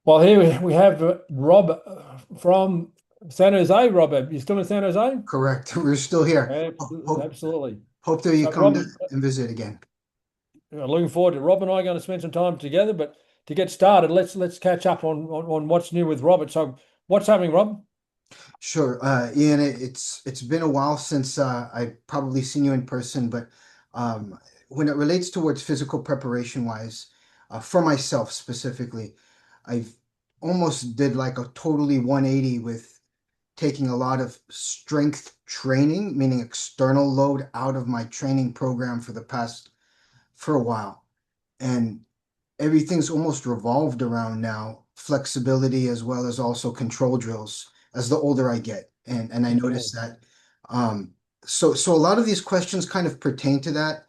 Well, here we have Rob from San Jose. Robert, you still in San Jose? Correct. We're still here. Hope Absolutely. hope that you So, come Rob, and visit again. looking forward to Rob and I are going to spend some time together. But to get started, let's catch up on what's new with Robert. So, what's happening, Rob? Sure. Ian, it's been a while since I've probably seen you in person, but um, when it relates towards physical preparation wise, for myself specifically, I've almost did like a totally 180 with taking a lot of strength training, meaning external load out of my training program for a while. And everything's almost revolved around now flexibility as well as also control drills as the older I get. And I Yeah. noticed that so a lot of these questions kind of pertain to that.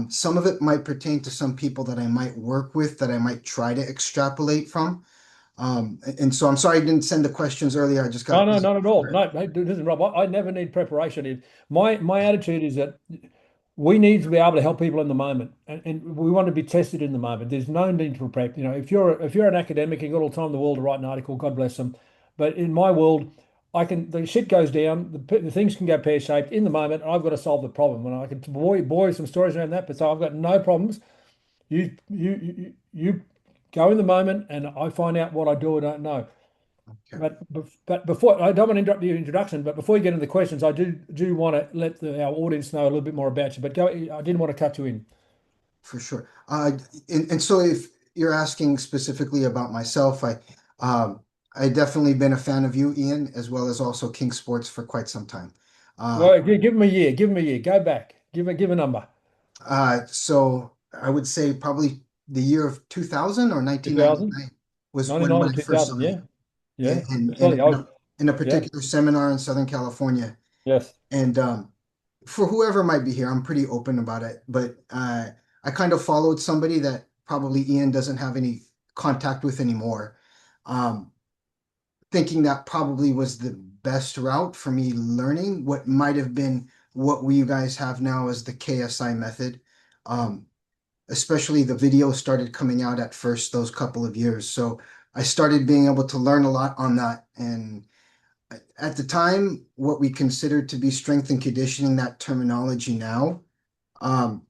Some of it might pertain to some people that I might work with that I might try to extrapolate from. And so I'm sorry I didn't send the questions earlier. I just No, got no, busy. not at all. No, hey, listen, Rob, I never need preparation. My attitude is that we need to be able to help people in the moment, and we want to be tested in the moment. There's no need for prep. If you're an academic, you've got all the time in the world to write an article. God bless them. But in my world, the shit goes down. The things can go pear shaped in the moment. I've got to solve the problem, and I can boy some stories around that. But so I've got no problems. You go in the moment, and I find out what I do or don't know. Okay, But before I don't want to interrupt your introduction, but before you get into the questions, I do want to let our audience know a little bit more about you. But go, I didn't want to cut you in. for sure. And so if you're asking specifically about myself, um, I definitely been a fan of you, Ian, as well as also King Sports for quite some time. Uh, Well, give him a year. Give him a year. Go back. Give a number. so I would say probably the year of 2000 or 2000, 1999 was when 99 when to I first saw 2000. you Yeah. Yeah. in, Absolutely. in a, in a Yeah. particular seminar in Southern California. Yes. And for whoever might be here, I'm pretty open about it. But I kind of followed somebody that probably Ian doesn't have any contact with anymore, um, thinking that probably was the best route for me learning what might have been what we guys have now as the KSI method. Um, Especially the video started coming out at first those couple of years. So I started being able to learn a lot on that. And at the time, what we considered to be strength and conditioning, that terminology now, um,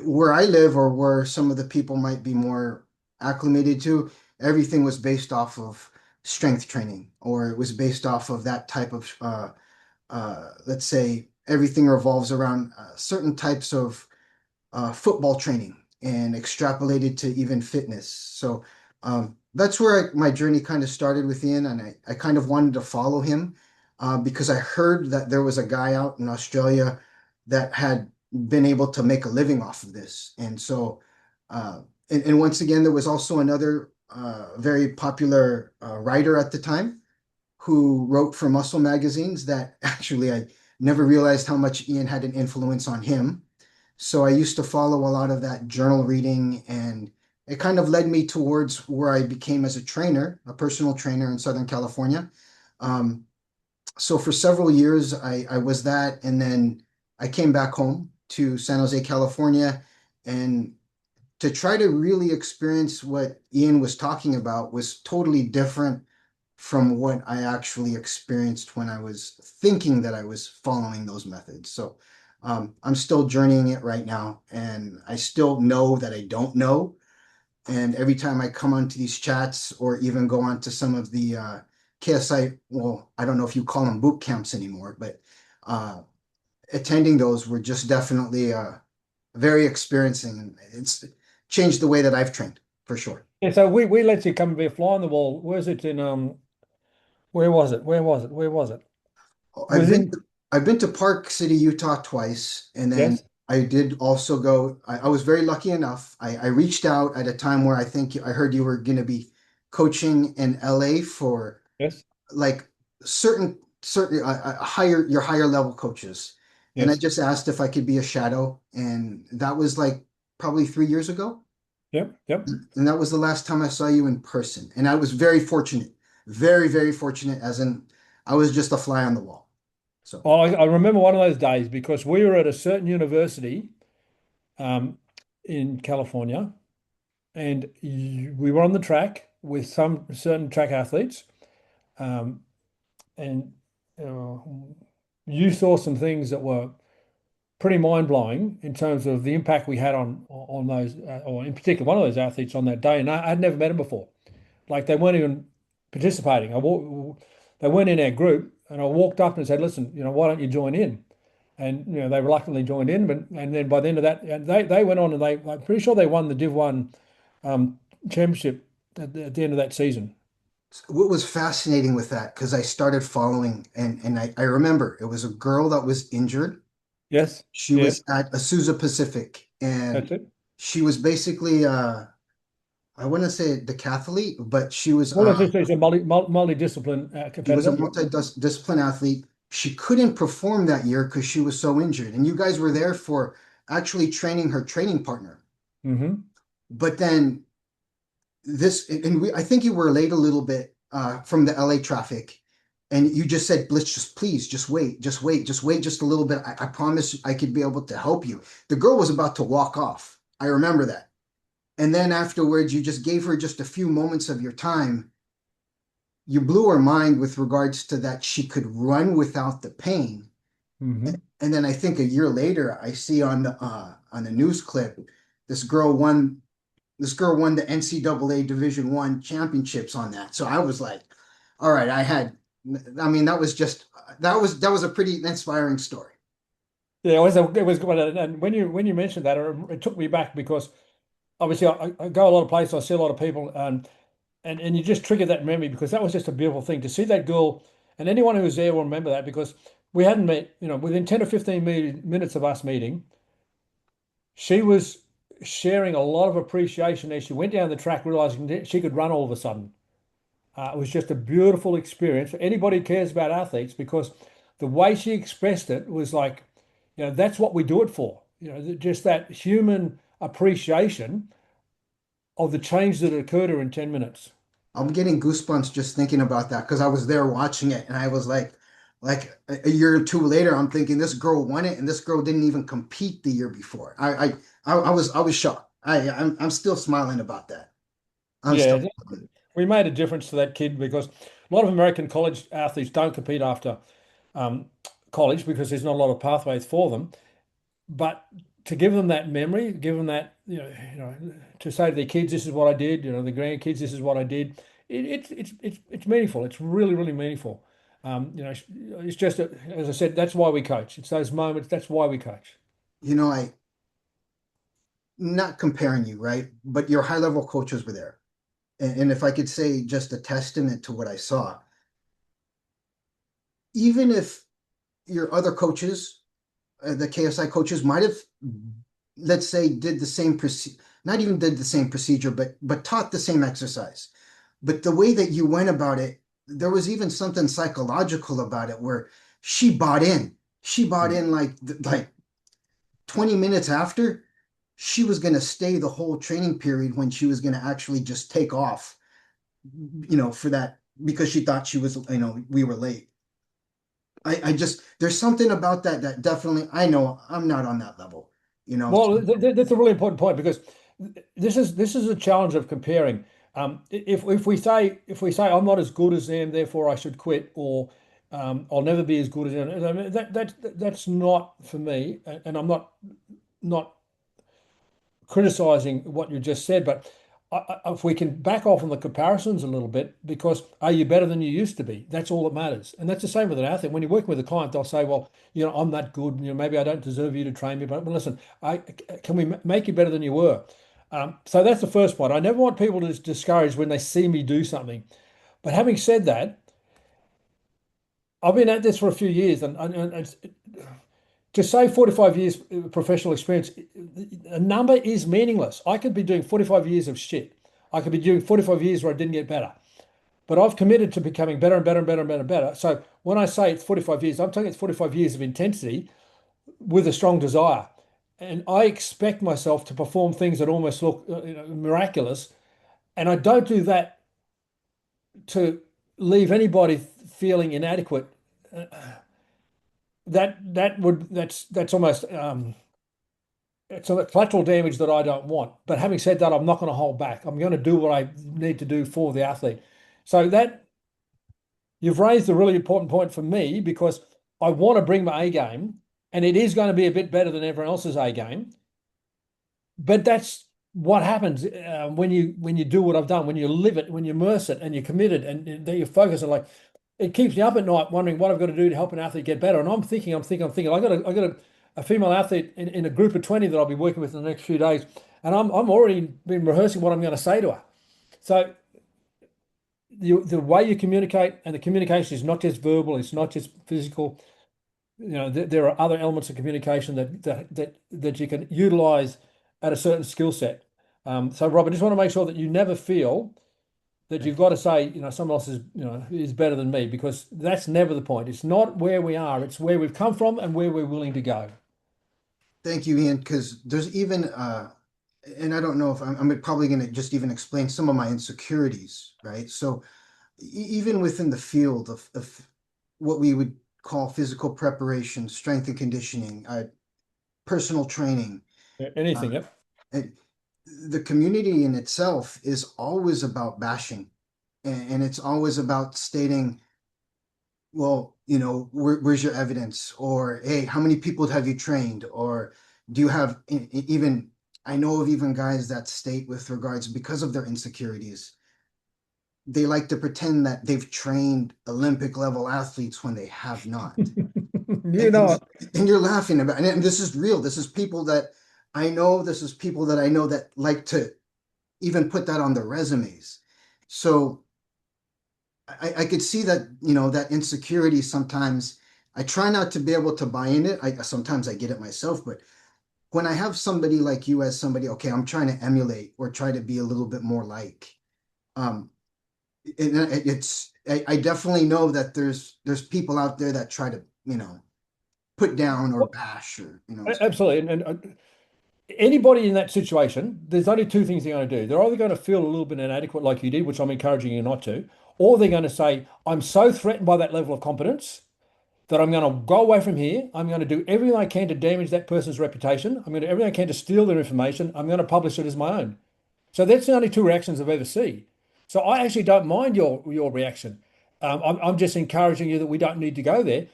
where I live or where some of the people might be more acclimated to, everything was based off of strength training, or it was based off of that type of, let's say, everything revolves around certain types of football training and extrapolated to even fitness. So that's where my journey kind of started with Ian, and I kind of wanted to follow him because I heard that there was a guy out in Australia that had been able to make a living off of this. And so, and once again, there was also another very popular writer at the time who wrote for muscle magazines that actually I never realized how much Ian had an influence on him. So I used to follow a lot of that journal reading, and it kind of led me towards where I became as a trainer, a personal trainer in Southern California. Um, so for several years, I was that, and then I came back home to San Jose, California, and to try to really experience what Ian was talking about was totally different from what I actually experienced when I was thinking that I was following those methods. So I'm still journeying it right now, and I still know that I don't know. And every time I come onto these chats or even go onto some of the KSI, well, I don't know if you call them boot camps anymore, but uh, attending those were just definitely very experiencing, and it's changed the way that I've trained for sure. Yeah. So we let you come and be a fly on the wall. Where's it in where was it? Where was it? Where was it? It I've was been in I've been to Park City, Utah twice, and then yes. I did also go. I was very lucky enough. I reached out at a time where I think I heard you were going to be coaching in LA for Yes. like certain higher your higher level coaches, and I Yes. just asked if I could be a shadow, and that was like probably 3 years ago. Yep. Yep. And that was the last time I saw you in person. And I was very fortunate, very, very fortunate, as in I was just a fly on the wall. So, Oh, I remember one of those days because we were at a certain university um, in California, and we were on the track. with some certain track athletes, um, and uh, you saw some things that were pretty mind-blowing in terms of the impact we had on those, or in particular one of those athletes on that day. And I'd never met him before. Like they weren't even participating. They weren't in our group, and I walked up and said, "Listen, why don't you join in?" And they reluctantly joined in, but and then by the end of that, and they went on and I'm pretty sure they won the Div One um, championship at the end of that season. What was fascinating with that, because I started following, and I remember it was a girl that was injured. Yes, She yeah, was at Azusa Pacific, that's and it. she was basically I wouldn't say decathlete, but she was Well, it's a multi-discipline she was a competitor. multi-discipline athlete. She couldn't perform that year because she was so injured, and you guys were there for actually training her training partner. Hmm. But then this, and I think you were late a little bit from the LA traffic, and you just said, "Let's just please, just wait, just wait, just wait, just a little bit. I promise I could be able to help you." The girl was about to walk off. I remember that. And then afterwards, you just gave her just a few moments of your time. You blew her mind with regards to that she could run without the pain. Hmm. And then I think a year later, I see on the news clip, this girl won this girl won the NCAA Division One championships on that. So I was like, all right, I mean, that was a pretty inspiring story. Yeah, it was good. And when you mentioned that, it took me back because obviously I go a lot of places, I see a lot of people, and you just triggered that memory because that was just a beautiful thing to see that girl, and anyone who was there will remember that because we hadn't met, within 10 or 15 minutes of us meeting, she was sharing a lot of appreciation as she went down the track, realizing that she could run all of a sudden. It was just a beautiful experience for anybody who cares about athletes because the way she expressed it was like, that's what we do it for. Just that human appreciation of the change that occurred to her in 10 minutes. I'm getting goosebumps just thinking about that because I was there watching it, and I was like a year or two later, I'm thinking this girl won it, and this girl didn't even compete the year before. I was shocked. I'm still smiling about that. I'm still. Yeah, we made a difference to that kid because a lot of American college athletes don't compete after um, college because there's not a lot of pathways for them. But to give them that memory, give them that, to say to their kids, this is what I did, the grandkids, this is what I did. It's meaningful. It's really, really meaningful. It's just, as I said, that's why we coach. It's those moments. That's why we coach. I not comparing you, right? But your high level coaches were there. And if I could say just a testament to what I saw, even if your other coaches, the KSI coaches, might have, let's say, did the same not even did the same procedure, but taught the same exercise. But the way that you went about it, there was even something psychological about it where she bought in. She bought in like 20 minutes after she was going to stay the whole training period when she was going to actually just take off, for that because she thought she was, we were late. I just, there's something about that definitely, I know I'm not on that level, you know. Well, that's a really important point because this is a challenge of comparing. If we say I'm not as good as them, therefore I should quit, or I'll never be as good as them, I mean, that's not for me, and I'm not criticizing what you just said, but if we can back off on the comparisons a little bit, because are you better than you used to be? That's all that matters. And that's the same with an athlete. When you're working with a client, they'll say, well, I'm that good. Maybe I don't deserve you to train me, but well, listen, can we make you better than you were? So that's the first point. I never want people to discourage when they see me do something. But having said that, I've been at this for a few years, and to say 45 years professional experience, a number is meaningless. I could be doing 45 years of shit. I could be doing 45 years where I didn't get better. But I've committed to becoming better and better and better and better and better. So when I say it's 45 years, I'm talking it's 45 years of intensity with a strong desire. And I expect myself to perform things that almost look miraculous. And I don't do that to leave anybody feeling inadequate. Uh, that's almost it's a collateral damage that I don't want. But having said that, I'm not going to hold back. I'm going to do what I need to do for the athlete. So that you've raised a really important point for me because I want to bring my A game, and it is going to be a bit better than everyone else's A game. But that's what happens when you do what I've done, when you live it, when you immerse it, and you're committed, and that you focus on like it keeps me up at night wondering what I've got to do to help an athlete get better. And I'm thinking. I got a female athlete in a group of 20 that I'll be working with in the next few days, and I'm already been rehearsing what I'm going to say to her. So the way you communicate, and the communication is not just verbal, it's not just physical. There are other elements of communication that you can utilize at a certain skill set. So Rob, I just want to make sure that you never feel that you've got to say, someone else is better than me, because that's never the point. It's not where we are, it's where we've come from and where we're willing to go. Thank you, Ian, because there's even and I don't know if I'm probably going to just even explain some of my insecurities, right? So even within the field of what we would call physical preparation, strength and conditioning, personal training, Anything, uh, yep. and the community in itself is always about bashing, and it's always about stating, well, where's your evidence? Or, hey, how many people have you trained? Or do you have even, I know of even guys that state with regards, because of their insecurities, they like to pretend that they've trained Olympic level athletes when they have not. You And, know it. and you're laughing about, and this is real. This is people that this is people that I know that like to even put that on their resumes. So I could see that, that insecurity sometimes. I try not to be able to buy in it. Sometimes I get it myself, but when I have somebody like you as somebody, okay, I'm trying to emulate or try to be a little bit more like, um, I definitely know that there's people out there that try to, put down or bash or, Absolutely. And anybody in that situation, there's only two things they're going to do. They're either going to feel a little bit inadequate, like you did, which I'm encouraging you not to, or they're going to say, I'm so threatened by that level of competence that I'm going to go away from here. I'm going to do everything I can to damage that person's reputation. I'm going to do everything I can to steal their information. I'm going to publish it as my own. So that's the only two reactions I've ever seen. So I actually don't mind your reaction. I'm just encouraging you that we don't need to go there.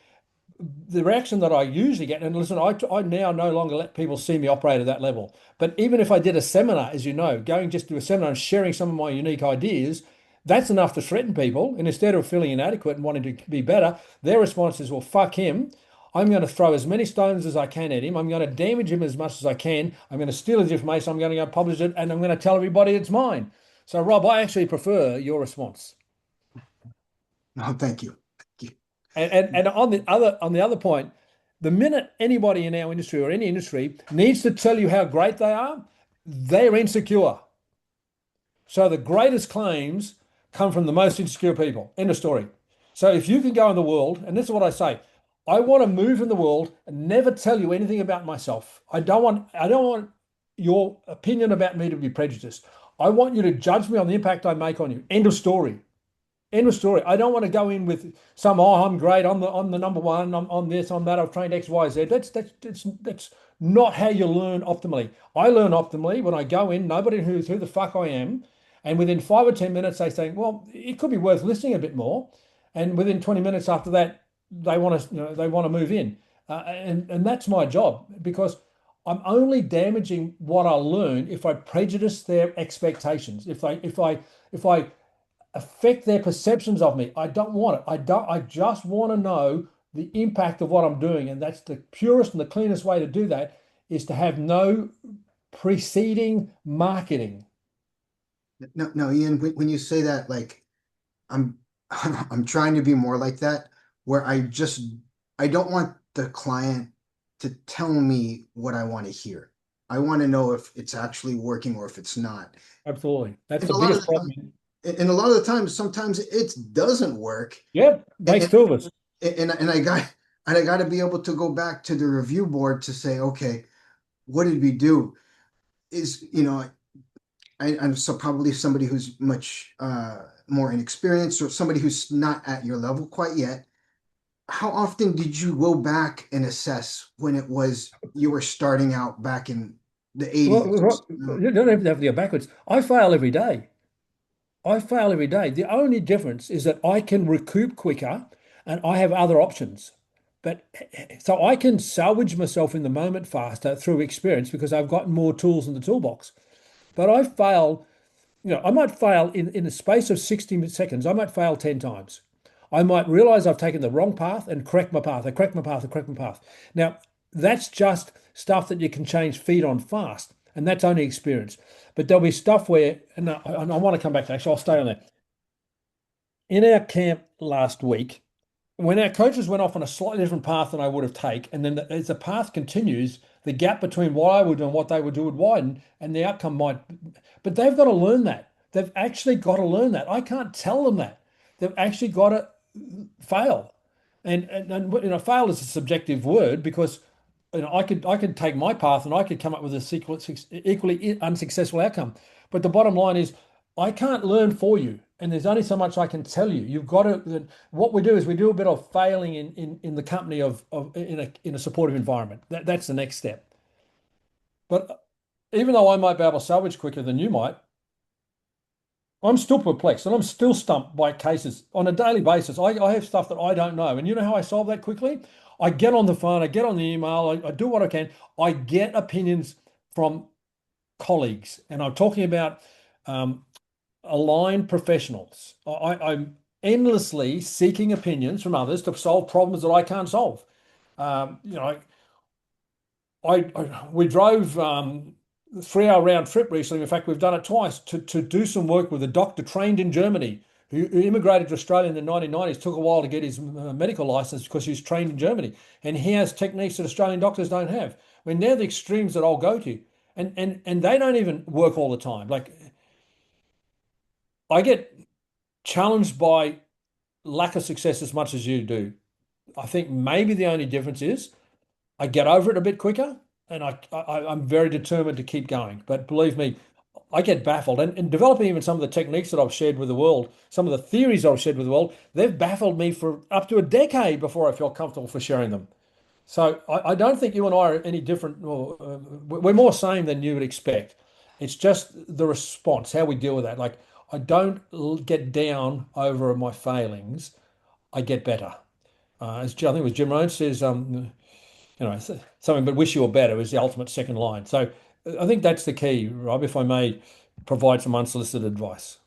The reaction that I usually get, and listen, I now no longer let people see me operate at that level. But even if I did a seminar, as you know, going just to a seminar and sharing some of my unique ideas, that's enough to threaten people. And instead of feeling inadequate and wanting to be better, their response is, well, fuck him. I'm going to throw as many stones as I can at him. I'm going to damage him as much as I can. I'm going to steal his information. I'm going to go publish it, and I'm going to tell everybody it's mine. So, Rob, I actually prefer your response. no, thank you. Thank And on the other point, the minute anybody in our industry or any industry needs to tell you how great they are, they're insecure. So the greatest claims come from the most insecure people. End of story. So if you can go in the world, and this is what I say, I want to move in the world and never tell you anything about myself. I don't want your opinion about me to be prejudiced. I want you to judge me on the impact I make on you. End of story. End of story. I don't want to go in with some, oh, I'm great. I'm the number one. I'm on this, on that. I've trained X, Y, Z. That's not how you learn optimally. I learn optimally when I go in, nobody knows who the fuck I am. And within 5 or 10 minutes, they think, well, it could be worth listening a bit more. And within 20 minutes after that, they want to move in. And that's my job, because I'm only damaging what I learn if I prejudice their expectations. If I affect their perceptions of me. I don't want it. I just want to know the impact of what I'm doing. And that's the purest and the cleanest way to do that, is to have no preceding marketing. you. No, no, Ian, when you say that, like, I'm I'm trying to be more like that, where I don't want the client to tell me what I want to hear. I want to know if it's actually working or if it's not. Absolutely. That's And the a lot of biggest the time, problem. and a lot of the times, sometimes it doesn't work. Yeah, And makes two of us. and I got to be able to go back to the review board to say, okay, what did we do? Is, I'm so probably somebody who's much more inexperienced, or somebody who's not at your level quite yet. How often did you go back and assess when it was you were starting out back in the Well, 80s. you don't have to go backwards. I fail every day. I fail every day. The only difference is that I can recoup quicker and I have other options. But so I can salvage myself in the moment faster through experience because I've got more tools in the toolbox. But I fail, I might fail in the space of 60 seconds. I might fail 10 times. I might realize I've taken the wrong path and correct my path. I correct my path. I correct my path. Now, that's just stuff that you can change feet on fast. And that's only experience. But there'll be stuff where, and I want to come back to actually, I'll stay on there. In our camp last week, when our coaches went off on a slightly different path than I would have taken, and then as the path continues, the gap between what I would do and what they would do would widen, and the outcome might. But they've got to learn that. They've actually got to learn that. I can't tell them that. They've actually got to fail, and fail is a subjective word because I could take my path and I could come up with a equally unsuccessful outcome. But the bottom line is, I can't learn for you, and there's only so much I can tell you. You've got to. What we do is we do a bit of failing in the company of in a supportive environment. That's the next step. But even though I might be able to salvage quicker than you might, I'm still perplexed and I'm still stumped by cases on a daily basis. I have stuff that I don't know. And you know how I solve that quickly? I get on the phone, I get on the email, I do what I can. I get opinions from colleagues. And I'm talking about um, aligned professionals. I'm endlessly seeking opinions from others to solve problems that I can't solve. Um, you know, we drove 3 hour round trip recently. In fact, we've done it twice to do some work with a doctor trained in Germany who immigrated to Australia in the 1990s. Took a while to get his medical license because he was trained in Germany, and he has techniques that Australian doctors don't have. I mean, they're the extremes that I'll go to, and they don't even work all the time. Like I get challenged by lack of success as much as you do. I think maybe the only difference is I get over it a bit quicker, and I'm very determined to keep going. But believe me, I get baffled, and developing even some of the techniques that I've shared with the world, some of the theories I've shared with the world, they've baffled me for up to a decade before I feel comfortable for sharing them. So I don't think you and I are any different. Or, we're more same than you would expect. It's just the response, how we deal with that. Like I don't get down over my failings. I get better. I think it was Jim Rohn says, something but wish you were better is the ultimate second line. So I think that's the key, Rob, if I may provide some unsolicited advice.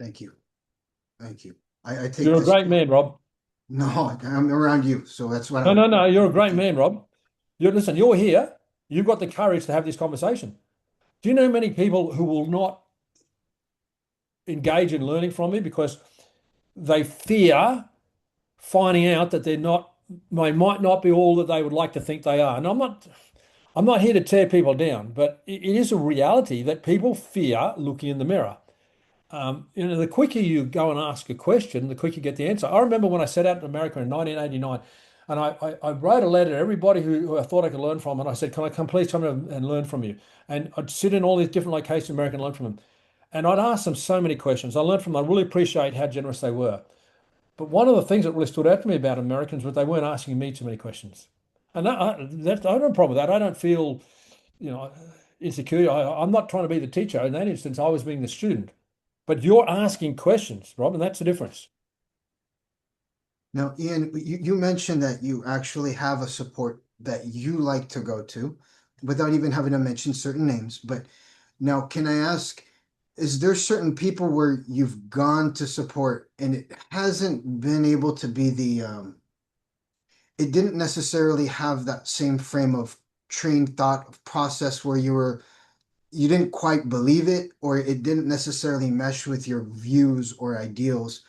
Thank you. Thank you. I take You're a this. great man, Rob. No, I'm around you, so that's what No, no, no, you're a I great take. man, Rob. Listen, you're here. You've got the courage to have this conversation. Do you know many people who will not engage in learning from me because they fear finding out that they might not be all that they would like to think they are. And I'm not here to tear people down, but it is a reality that people fear looking in the mirror. The quicker you go and ask a question, the quicker you get the answer. I remember when I set out in America in 1989, and I wrote a letter to everybody who I thought I could learn from, and I said, "Can I come, please come and learn from you?" And I'd sit in all these different locations in America and learn from them. And I'd ask them so many questions. I learned from them. I really appreciate how generous they were. But one of the things that really stood out to me about Americans was they weren't asking me too many questions. And I don't have a problem with that. I don't feel, you know, insecure. I'm not trying to be the teacher. In that instance, I was being the student. But you're asking questions, Rob, and that's the difference. Now, Ian, you mentioned that you actually have a support that you like to go to without even having to mention certain names. But now, can I ask, is there certain people where you've gone to support and it hasn't been able to be it didn't necessarily have that same frame of trained thought of process where you didn't quite believe it or it didn't necessarily mesh with your views or ideals?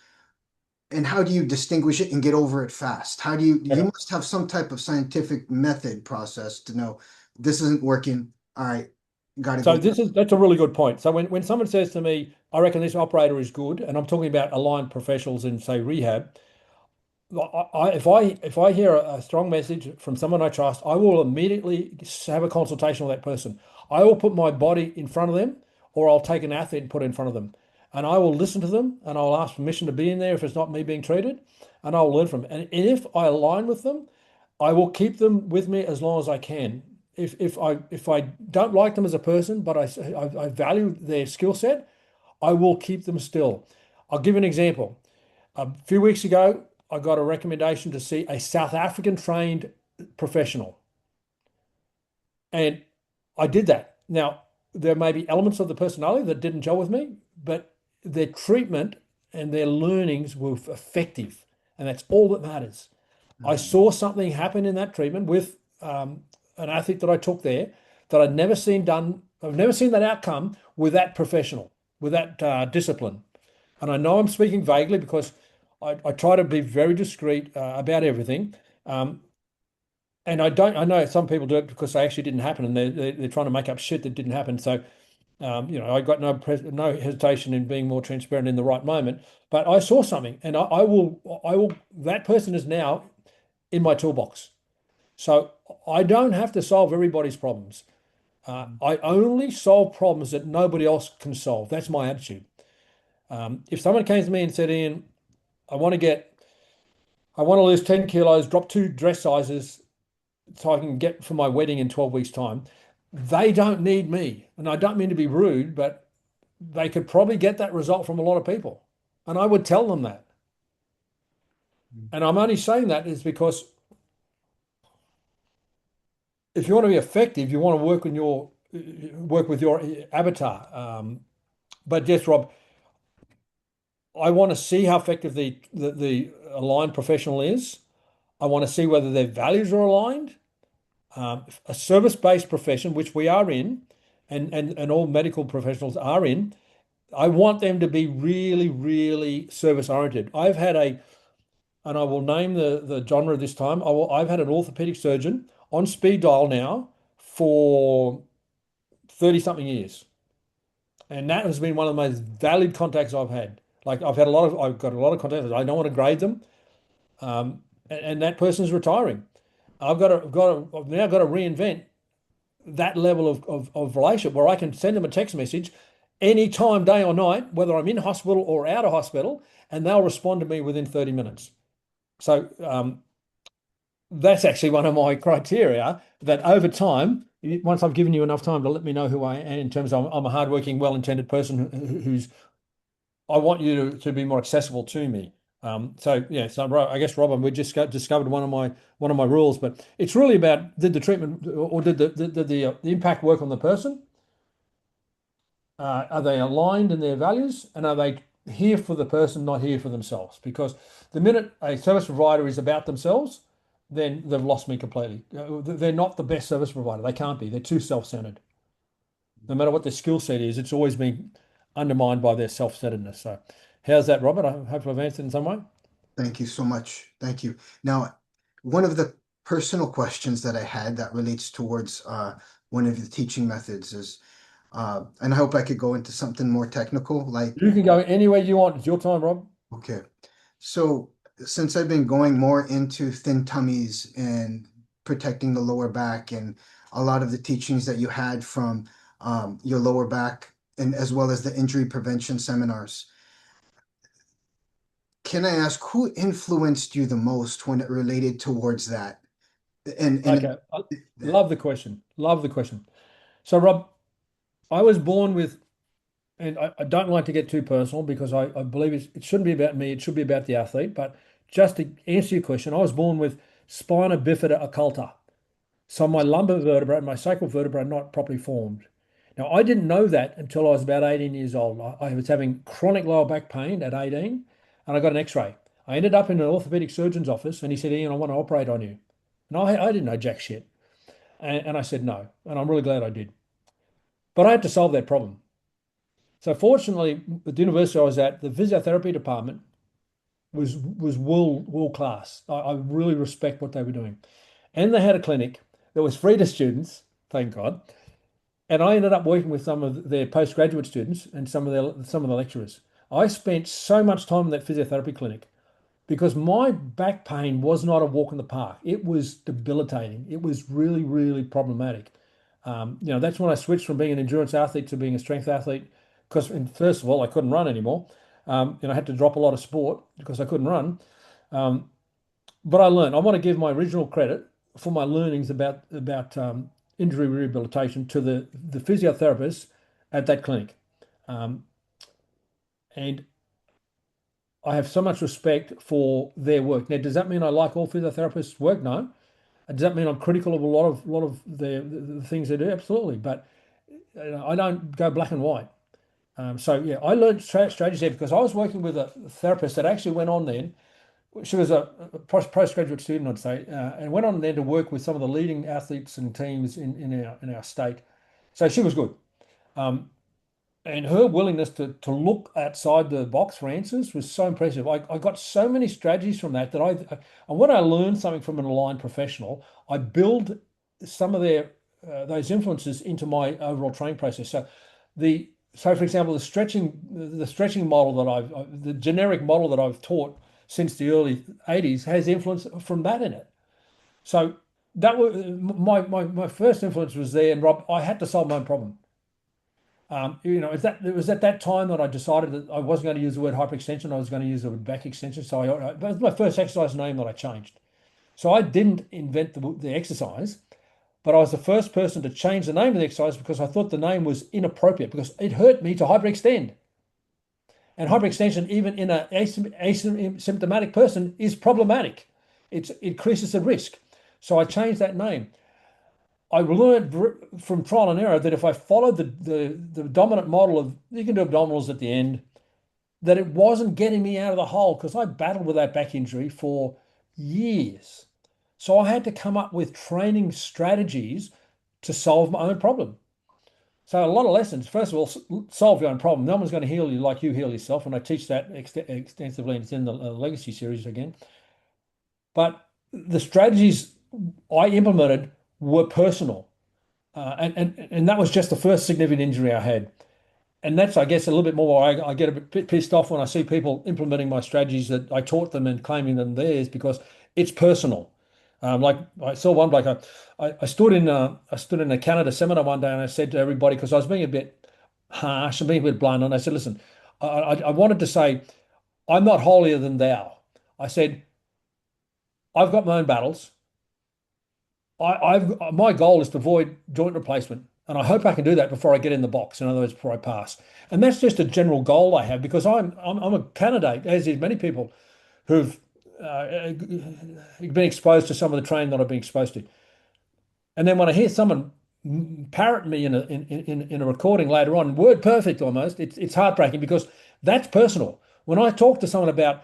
And how do you distinguish it and get over it fast? How do you Yeah. must have some type of scientific method process to know this isn't working. All right, gotta So go. that's a really good point. So when someone says to me, I reckon this operator is good, and I'm talking about aligned professionals in, say, rehab, if I hear a strong message from someone I trust, I will immediately have a consultation with that person. I will put my body in front of them, or I'll take an athlete and put it in front of them, and I will listen to them, and I'll ask permission to be in there if it's not me being treated, and I'll learn from them. And if I align with them, I will keep them with me as long as I can. if I don't like them as a person, but I value their skill set, I will keep them still. I'll give an example. A few weeks ago, I got a recommendation to see a South African trained professional, and I did that. Now, there may be elements of the personality that didn't gel with me, but their treatment and their learnings were effective, and that's all that matters. I Mhm. saw something happen in that treatment with an athlete that I took there that I'd never seen done. I've never seen that outcome with that professional, with that discipline. And I know I'm speaking vaguely because I try to be very discreet about everything. Um, and I don't. I know some people do it because they actually didn't happen, and they're trying to make up shit that didn't happen. So I got no hesitation in being more transparent in the right moment. But I saw something, and I will. That person is now in my toolbox. So I don't have to solve everybody's problems. I only solve problems that nobody else can solve. That's my attitude. If someone came to me and said, Ian, I want to get, I want to lose 10 kilos, drop 2 dress sizes so I can get for my wedding in 12 weeks' time, they don't need me. And I don't mean to be rude, but they could probably get that result from a lot of people. And I would tell them that. And I'm only saying that is because if you want to be effective, you want to work with your avatar. But yes, Rob, I want to see how effective the aligned professional is. I want to see whether their values are aligned. A service-based profession, which we are in, and all medical professionals are in, I want them to be really, really service-oriented. And I will name the genre this time. I've had an orthopedic surgeon on speed dial now for 30 something years. And that has been one of the most valued contacts I've had. Like I've got a lot of contacts. I don't want to grade them. And that person's retiring. I've now got to reinvent that level of relationship where I can send them a text message anytime, day or night, whether I'm in hospital or out of hospital, and they'll respond to me within 30 minutes. So that's actually one of my criteria that over time, once I've given you enough time to let me know who I am in terms of I'm a hardworking, well-intended person who's I want you to be more accessible to me. So yeah, so I guess Robin, we just discovered one of my rules, but it's really about did the treatment or did the impact work on the person? Are they aligned in their values, and are they here for the person, not here for themselves? Because the minute a service provider is about themselves, then they've lost me completely. They're not the best service provider. They can't be. They're too self-centered. No matter what their skill set is, it's always been undermined by their self-centeredness. So, how's that, Robert? I hope I've answered in some way. Thank you so much. Thank you. Now, one of the personal questions that I had that relates towards one of the teaching methods is, and I hope I could go into something more technical, like, You can go anywhere you want. It's your time, Rob. okay, so since I've been going more into thin tummies and protecting the lower back and a lot of the teachings that you had from your lower back and as well as the injury prevention seminars, can I ask who influenced you the most when it related towards that? And Okay. I love the question. Love the question. So, Rob, I was born with, and I don't like to get too personal because I believe it shouldn't be about me. It should be about the athlete. But just to answer your question, I was born with spina bifida occulta. So my lumbar vertebra and my sacral vertebra are not properly formed. Now, I didn't know that until I was about 18 years old. I was having chronic lower back pain at 18, and I got an X-ray. I ended up in an orthopedic surgeon's office, and he said, Ian, I want to operate on you. And I didn't know jack shit. And I said no, and I'm really glad I did. But I had to solve that problem. So fortunately, at the university I was at, the physiotherapy department was world class. I really respect what they were doing. And they had a clinic that was free to students, thank God. And I ended up working with some of their postgraduate students and some of the lecturers. I spent so much time in that physiotherapy clinic because my back pain was not a walk in the park. It was debilitating. It was really, really problematic. That's when I switched from being an endurance athlete to being a strength athlete because, first of all, I couldn't run anymore. I had to drop a lot of sport because I couldn't run. But I learned. I want to give my original credit for my learnings about injury rehabilitation to the physiotherapists at that clinic. Um, and I have so much respect for their work. Now, does that mean I like all physiotherapists' work? No. Does that mean I'm critical of a lot of the things they do? Absolutely. But I don't go black and white. So yeah, I learned strategies there because I was working with a therapist that actually went on then. She was a postgraduate student, I'd say, and went on then to work with some of the leading athletes and teams in our state. So she was good. Um, and her willingness to look outside the box for answers was so impressive. I got so many strategies from that and when I learned something from an aligned professional, I build some of their those influences into my overall training process. So for example, the stretching model that the generic model that I've taught since the early 80s has influence from that in it. So that was my first influence was there, and Rob, I had to solve my own problem. It was at that time that I decided that I wasn't going to use the word hyperextension. I was going to use the word back extension. That was my first exercise name that I changed. So I didn't invent the exercise, but I was the first person to change the name of the exercise because I thought the name was inappropriate because it hurt me to hyperextend. And hyperextension, even in an asymptomatic person, is problematic. It increases the risk. So I changed that name. I learned from trial and error that if I followed the dominant model of you can do abdominals at the end, that it wasn't getting me out of the hole because I battled with that back injury for years. So I had to come up with training strategies to solve my own problem. So a lot of lessons. First of all, solve your own problem. No one's going to heal you like you heal yourself, and I teach that extensively. And it's in the Legacy series again. But the strategies I implemented were personal. And that was just the first significant injury I had. And that's, I guess, a little bit more. I get a bit pissed off when I see people implementing my strategies that I taught them and claiming them theirs because it's personal. Like I saw one bloke. I stood in a Canada seminar one day and I said to everybody because I was being a bit harsh and being a bit blunt, and I said, "Listen, I wanted to say I'm not holier than thou." I said, "I've got my own battles. My goal is to avoid joint replacement, and I hope I can do that before I get in the box. In other words, before I pass. And that's just a general goal I have because I'm a candidate, as is many people who've been exposed to some of the training that I've been exposed to. And then when I hear someone parrot me in a recording later on, word perfect almost, it's heartbreaking because that's personal. When I talk to someone about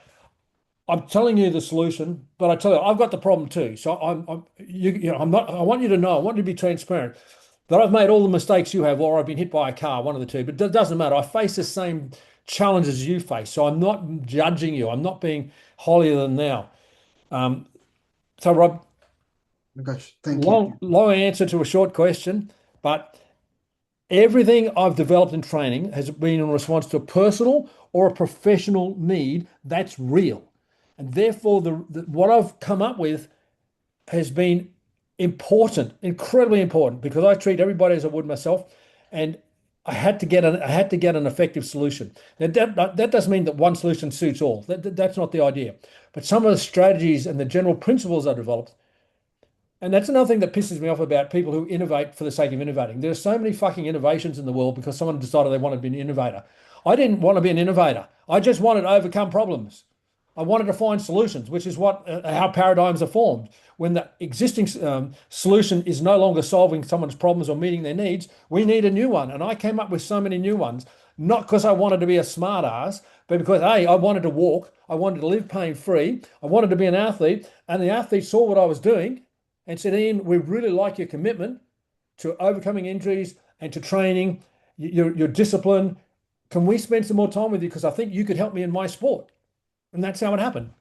I'm telling you the solution, but I tell you, I've got the problem too. So I'm not, I want you to know, I want you to be transparent that I've made all the mistakes you have, or I've been hit by a car, one of the two, but it doesn't matter. I face the same challenges you face. So I'm not judging you. I'm not being holier than thou. Um, so Rob, Gosh, thank you. long answer to a short question, but everything I've developed in training has been in response to a personal or a professional need that's real. And therefore, what I've come up with has been important, incredibly important, because I treat everybody as I would myself, and I had to get an effective solution. Now that doesn't mean that one solution suits all. That's not the idea. But some of the strategies and the general principles I developed, and that's another thing that pisses me off about people who innovate for the sake of innovating. There are so many fucking innovations in the world because someone decided they wanted to be an innovator. I didn't want to be an innovator. I just wanted to overcome problems. I wanted to find solutions, which is what how paradigms are formed. When the existing solution is no longer solving someone's problems or meeting their needs, we need a new one. And I came up with so many new ones, not because I wanted to be a smart ass, but because I wanted to walk, I wanted to live pain free, I wanted to be an athlete, and the athlete saw what I was doing and said, Ian, we really like your commitment to overcoming injuries and to training, your discipline. Can we spend some more time with you? Because I think you could help me in my sport. And that's how it happened.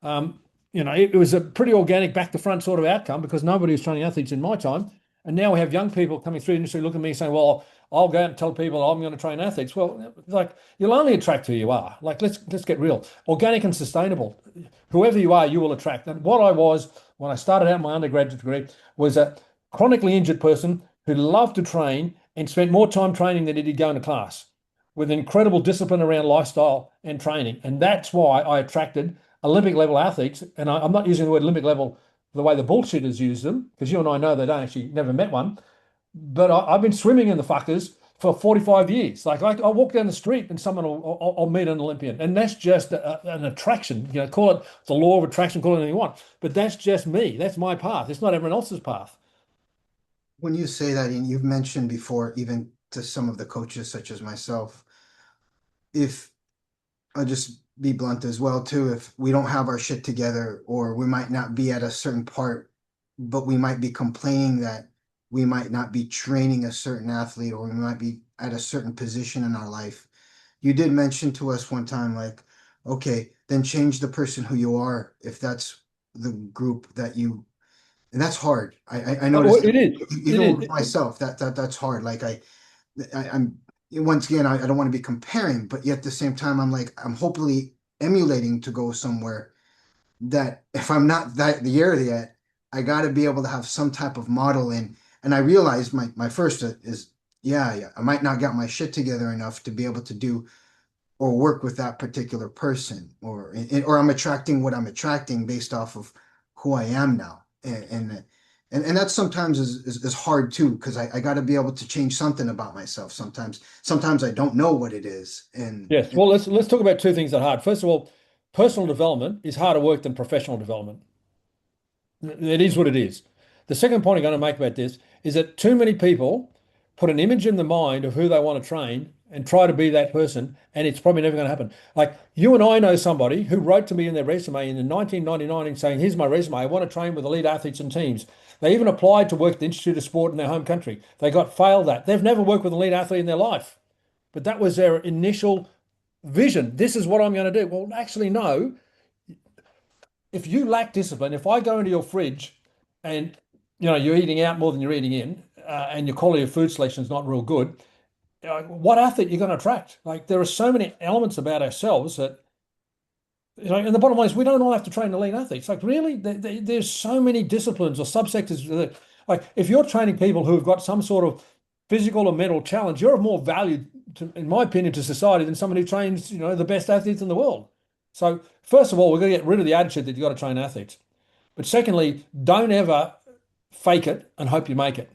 Um, it was a pretty organic back to front sort of outcome because nobody was training athletes in my time. And now we have young people coming through the industry looking at me saying, well, I'll go out and tell people I'm going to train athletes. Well, like you'll only attract who you are. Like let's get real. Organic and sustainable. Whoever you are, you will attract. And what I was when I started out my undergraduate degree was a chronically injured person who loved to train and spent more time training than he did going to class with incredible discipline around lifestyle and training. And that's why I attracted Olympic level athletes. And I'm not using the word Olympic level the way the bullshitters use them, because you and I know they don't actually never met one. but I've been swimming in the fuckers for 45 years. Like I walk down the street and someone will I'll meet an Olympian, and that's just an attraction. You know, call it the law of attraction, call it anything you want, but that's just me. That's my path. It's not everyone else's path. When you say that, and you've mentioned before, even to some of the coaches, such as myself, if I'll just be blunt as well too, if we don't have our shit together, or we might not be at a certain part, but we might be complaining that we might not be training a certain athlete, or we might be at a certain position in our life. You did mention to us one time, like, okay, then change the person who you are if that's the group that you, and that's hard. I Oh, noticed that it is. It even with is. myself, that's hard. Like I'm once again, I don't want to be comparing, but yet at the same time, I'm like, I'm hopefully emulating to go somewhere that if I'm not that there yet, I got to be able to have some type of model in. And I realized my first is, yeah, I might not get my shit together enough to be able to do or work with that particular person, or I'm attracting what I'm attracting based off of who I am now. And that sometimes is hard too, because I got to be able to change something about myself. Sometimes I don't know what it is. Yes. Well, let's talk about two things that are hard. First of all, personal development is harder work than professional development. It is what it is. The second point I'm going to make about this is that too many people put an image in the mind of who they want to train and try to be that person, and it's probably never going to happen. Like you and I know somebody who wrote to me in their resume in 1999 and saying, "Here's my resume. I want to train with elite athletes and teams." They even applied to work at the Institute of Sport in their home country. They got failed at. They've never worked with an elite athlete in their life, but that was their initial vision. This is what I'm going to do. Well, actually, no. If you lack discipline, if I go into your fridge and you're eating out more than you're eating in, and your quality of food selection is not real good, what athlete are you going to attract? Like there are so many elements about ourselves that and the bottom line is we don't all have to train elite athletes. Like really, there's so many disciplines or subsectors that, like if you're training people who have got some sort of physical or mental challenge, you're of more value in my opinion, to society than somebody who trains, the best athletes in the world. So first of all, we're going to get rid of the attitude that you've got to train athletes. But secondly, don't ever fake it and hope you make it,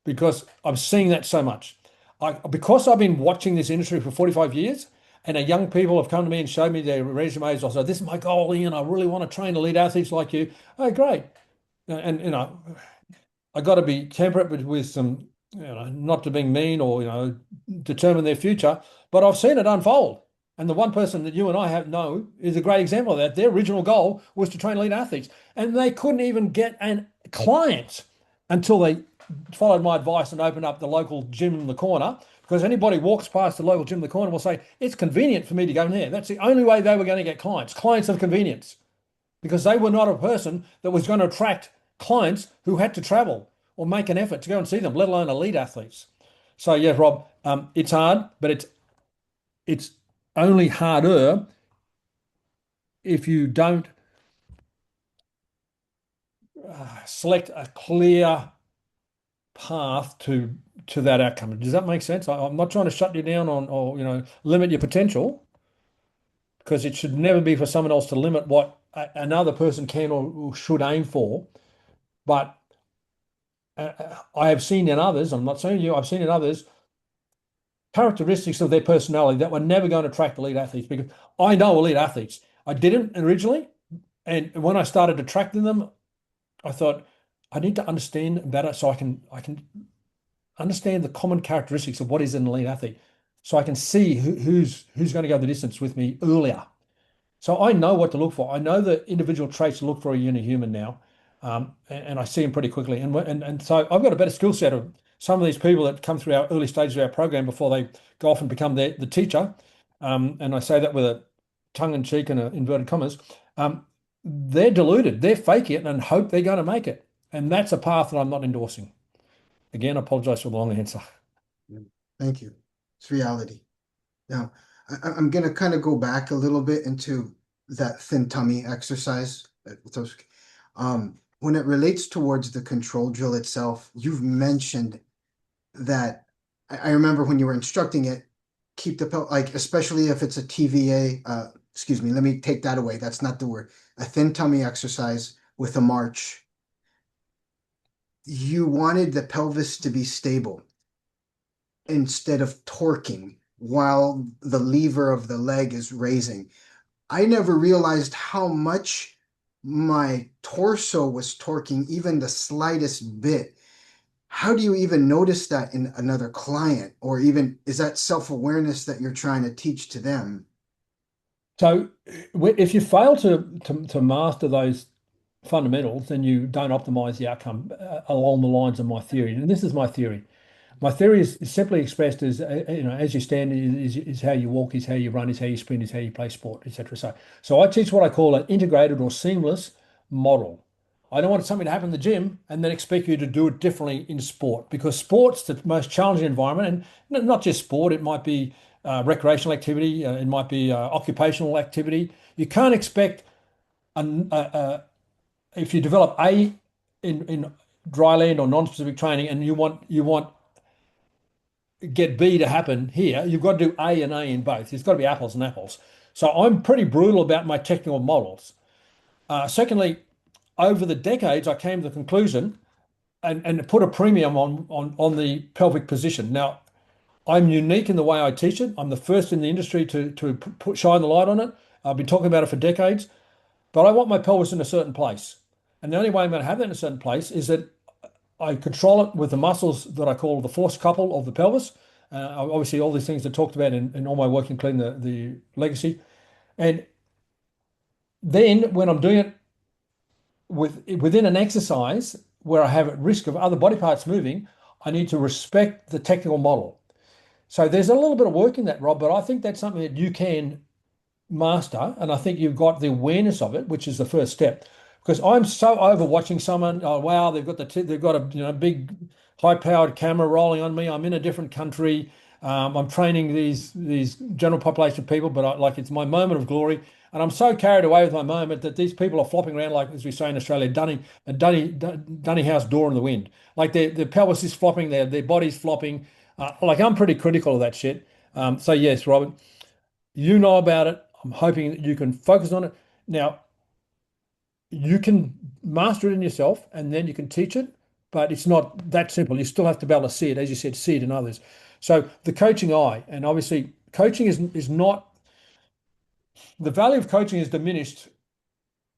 because I'm seeing that so much. Because I've been watching this industry for 45 years, and young people have come to me and showed me their resumes. I said, "This is my goal, Ian. I really want to train elite athletes like you." Oh, great! And I got to be temperate with some, not to being mean or determine their future. But I've seen it unfold. And the one person that you and I have know is a great example of that. Their original goal was to train elite athletes, and they couldn't even get a client until they followed my advice and opened up the local gym in the corner. Because anybody walks past the local gym in the corner will say it's convenient for me to go in there. That's the only way they were going to get clients, clients of convenience, because they were not a person that was going to attract clients who had to travel or make an effort to go and see them, let alone elite athletes. So yeah, Rob, it's hard, but it's only harder if you don't select a clear path to that outcome. Does that make sense? I'm not trying to shut you down on or limit your potential, because it should never be for someone else to limit what another person can or should aim for. But I have seen in others, I'm not saying you, I've seen in others characteristics of their personality that were never going to attract elite athletes, because I know elite athletes. I didn't originally. And when I started attracting them, I thought I need to understand better so I can understand the common characteristics of what is an elite athlete. So I can see who's going to go the distance with me earlier. So I know what to look for. I know the individual traits to look for in a human now, and I see them pretty quickly. And so I've got a better skill set of some of these people that come through our early stages of our program before they go off and become the teacher. And I say that with a tongue in cheek and inverted commas. They're deluded. They're faking it and hope they're going to make it. And that's a path that I'm not endorsing. Again, I apologize for the long answer. Thank you. It's reality. Now, I'm going to kind of go back a little bit into that thin tummy exercise. When it relates towards the control drill itself, you've mentioned that I remember when you were instructing it, keep the like, especially if it's a TVA, excuse me, let me take that away. That's not the word. A thin tummy exercise with a march. you wanted the pelvis to be stable instead of torquing while the lever of the leg is raising. I never realized how much my torso was torquing even the slightest bit. How do you even notice that in another client? Or even is that self-awareness that you're trying to teach to them? So if you fail to master those fundamentals, then you don't optimize the outcome along the lines of my theory. And this is my theory. My theory is simply expressed as as you stand is how you walk, is how you run, is how you sprint, is how you play sport, etc. So I teach what I call an integrated or seamless model. I don't want something to happen in the gym and then expect you to do it differently in sport, because sport's the most challenging environment, and not just sport. It might be recreational activity, it might be occupational activity. You can't expect if you develop in dry land or non-specific training, and you want get B to happen here, you've got to do A and A in both. It's got to be apples and apples. So I'm pretty brutal about my technical models. Secondly, over the decades, I came to the conclusion and put a premium on the pelvic position. Now, I'm unique in the way I teach it. I'm the first in the industry to shine the light on it. I've been talking about it for decades, but I want my pelvis in a certain place. And the only way I'm going to have that in a certain place is that I control it with the muscles that I call the force couple of the pelvis. Obviously, all these things are talked about in all my work, including the legacy. And then when I'm doing it within an exercise where I have at risk of other body parts moving, I need to respect the technical model. So there's a little bit of work in that, Rob, but I think that's something that you can master, and I think you've got the awareness of it, which is the first step. Because I'm so over watching someone, oh wow, they've got a big high-powered camera rolling on me. I'm in a different country. I'm training these general population of people, but like it's my moment of glory, and I'm so carried away with my moment that these people are flopping around like, as we say in Australia, dunny house door in the wind. Like their pelvis is flopping, their body's flopping. Like I'm pretty critical of that shit. So yes, Robert. You know about it. I'm hoping that you can focus on it. Now, you can master it in yourself and then you can teach it, but it's not that simple. You still have to be able to see it, as you said, see it in others. So the coaching eye, and obviously coaching is not the value of coaching is diminished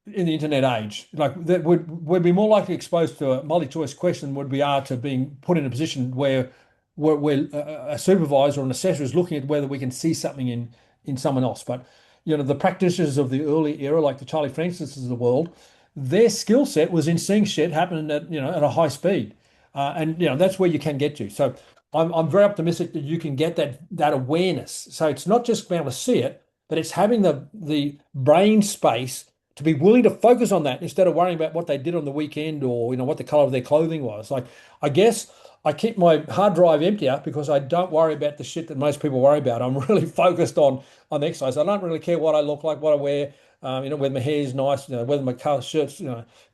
in the internet age. Like that would be more likely exposed to a multi-choice question than would we are to being put in a position where a supervisor or an assessor is looking at whether we can see something in someone else. But the practitioners of the early era, like the Charlie Francis of the world, their skill set was in seeing shit happen at a high speed, and that's where you can get to. So I'm very optimistic that you can get that awareness. So it's not just being able to see it, but it's having the brain space to be willing to focus on that instead of worrying about what they did on the weekend or what the color of their clothing was. Like I guess I keep my hard drive emptier because I don't worry about the shit that most people worry about. I'm really focused on the exercise. I don't really care what I look like, what I wear, whether my hair is nice, whether my color shirt's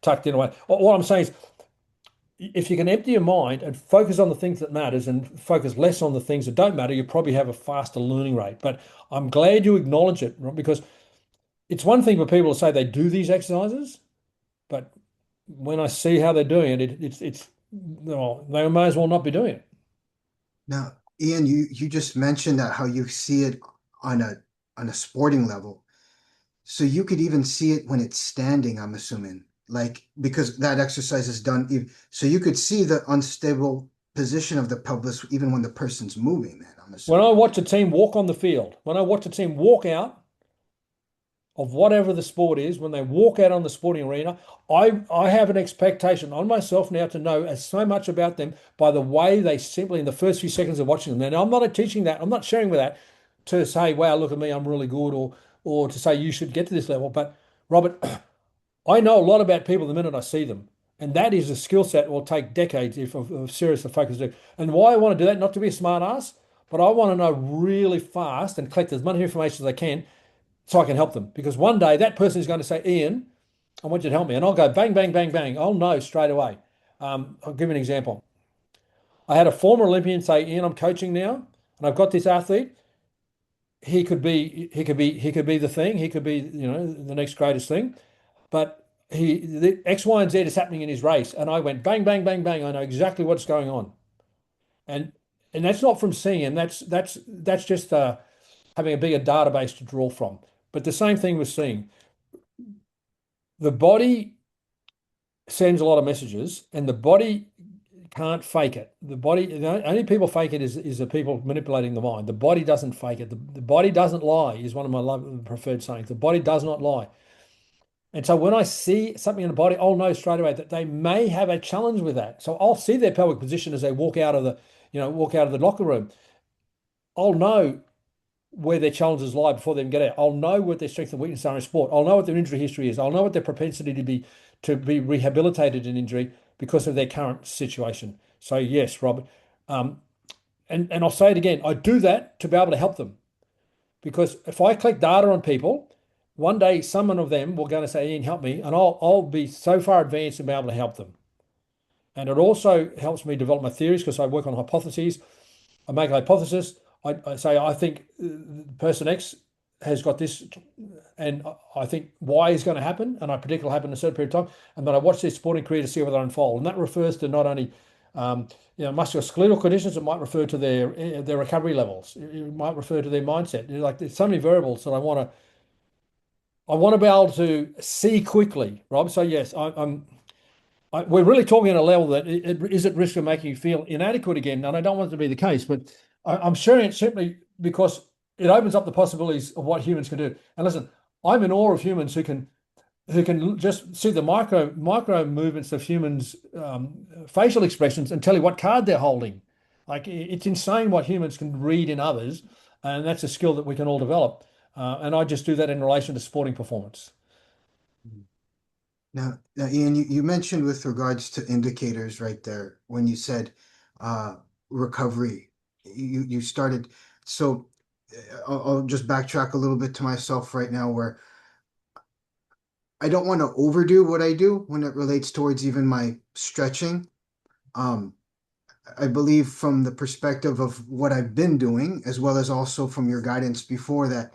tucked in away. All I'm saying is, if you can empty your mind and focus on the things that matters and focus less on the things that don't matter, you probably have a faster learning rate. But I'm glad you acknowledge it, right? Because it's one thing for people to say they do these exercises, but when I see how they're doing it, it's well, they may as well not be doing it. Now, Ian, you just mentioned that how you see it on a sporting level. So you could even see it when it's standing, I'm assuming. Like because that exercise is done, so you could see the unstable position of the pelvis even when the person's moving, then I'm When I assuming. watch a team walk on the field, when I watch a team walk out of whatever the sport is, when they walk out on the sporting arena, I have an expectation on myself now to know as so much about them by the way they simply in the first few seconds of watching them. Now I'm not teaching that, I'm not sharing with that to say, wow, look at me, I'm really good, or to say you should get to this level. But Robert, I know a lot about people the minute I see them. And that is a skill set that will take decades if of serious to focus on. And why I want to do that, not to be a smart ass, but I want to know really fast and collect as much information as I can so I can help them. Because one day that person is going to say, Ian, I want you to help me. And I'll go bang, bang, bang, bang. I'll know straight away. I'll give you an example. I had a former Olympian say, Ian, I'm coaching now, and I've got this athlete. He could be the thing. He could be, the next greatest thing. But the X, Y, and Z is happening in his race, and I went bang, bang, bang, bang. I know exactly what's going on, and that's not from seeing him. That's just having a bigger database to draw from. But the same thing with seeing the body sends a lot of messages, and the body can't fake it. The body, the only people fake it is the people manipulating the mind. The body doesn't fake it. The body doesn't lie, is one of my preferred sayings. The body does not lie. And so when I see something in the body, I'll know straight away that they may have a challenge with that. So I'll see their pelvic position as they walk out of walk out of the locker room. I'll know where their challenges lie before they even get out. I'll know what their strengths and weaknesses are in sport. I'll know what their injury history is. I'll know what their propensity to be rehabilitated in injury because of their current situation. So yes, Robert, um, and I'll say it again. I do that to be able to help them because if I collect data on people, one day someone of them will going to say, "Ian, help me," and I'll be so far advanced and be able to help them. And it also helps me develop my theories because I work on hypotheses. I make a hypothesis. I say I think person X has got this, and I think Y is going to happen, and I predict it'll happen in a certain period of time. And then I watch their sporting career to see whether they unfold, and that refers to not only musculoskeletal conditions. It might refer to their recovery levels. It might refer to their mindset. Like there's so many variables that I want to be able to see quickly, Rob. So yes, we're really talking at a level that it is at risk of making you feel inadequate again, and I don't want it to be the case, but I'm sharing it simply because it opens up the possibilities of what humans can do. And listen, I'm in awe of humans who can just see the micro movements of humans' facial expressions and tell you what card they're holding. Like it's insane what humans can read in others, and that's a skill that we can all develop. And I just do that in relation to sporting performance. Now, Ian, you mentioned with regards to indicators right there when you said uh, recovery. You started. So I'll just backtrack a little bit to myself right now, where I don't want to overdo what I do when it relates towards even my stretching. Um, I believe from the perspective of what I've been doing, as well as also from your guidance before that,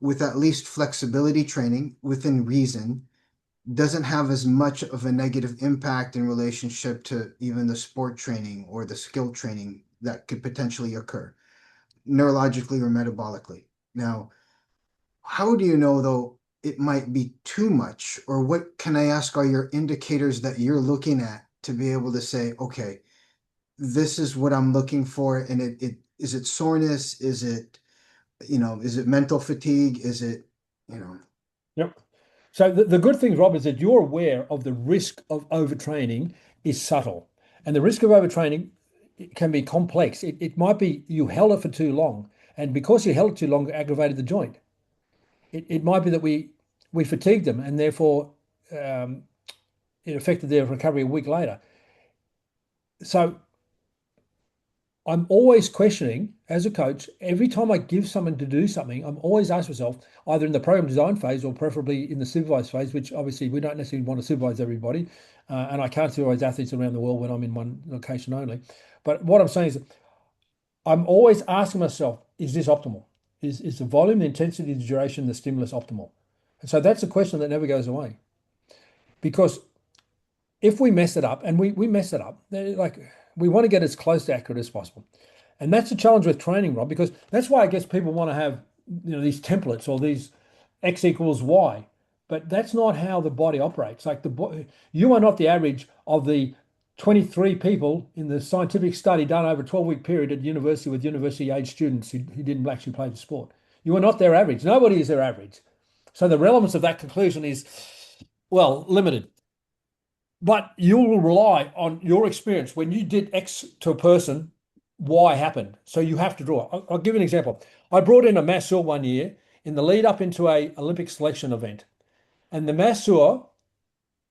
with at least flexibility training within reason doesn't have as much of a negative impact in relationship to even the sport training or the skill training that could potentially occur neurologically or metabolically. Now, how do you know though it might be too much, or what can I ask are your indicators that you're looking at to be able to say, okay, this is what I'm looking for, and it is it soreness, is it is it mental fatigue, is it you know Yep. So the good thing, Rob, is that you're aware of the risk of overtraining is subtle. And the risk of overtraining can be complex. It might be you held it for too long. And because you held it too long, it aggravated the joint. It might be that we fatigued them and therefore um, it affected their recovery a week later. So I'm always questioning as a coach, every time I give someone to do something, I'm always asking myself, either in the program design phase or preferably in the supervised phase, which obviously we don't necessarily want to supervise everybody. And I can't supervise athletes around the world when I'm in one location only. But what I'm saying is I'm always asking myself, is this optimal? Is the volume, the intensity, the duration, the stimulus optimal? And so that's a question that never goes away. Because if we mess it up, and we mess it up, like we want to get as close to accurate as possible. And that's the challenge with training, Rob, because that's why I guess people want to have, these templates or these X equals Y. But that's not how the body operates. Like you are not the average of the 23 people in the scientific study done over a 12-week period at university with university age students who didn't actually play the sport. You are not their average. Nobody is their average. So the relevance of that conclusion is, well, limited. But you will rely on your experience. When you did X to a person, Y happened. So you have to draw. I'll give you an example. I brought in a masseur one year in the lead up into a Olympic selection event. And the masseur,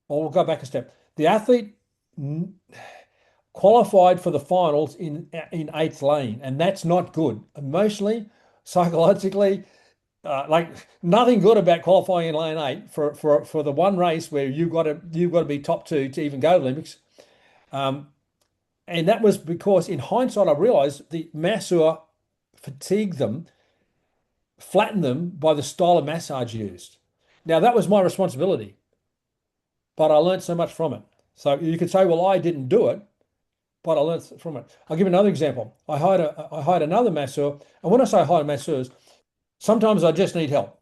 or we'll go back a step. The athlete qualified for the finals in eighth lane, and that's not good emotionally, psychologically. Like nothing good about qualifying in lane eight for the one race where you've got to be top two to even go to the Olympics. Um, and that was because in hindsight, I realized the masseur fatigued them, flattened them by the style of massage used. Now that was my responsibility. but I learned so much from it. So you could say, well, I didn't do it, but I learned from it. I'll give you another example. I hired another masseur, and when I say hire masseurs, sometimes I just need help.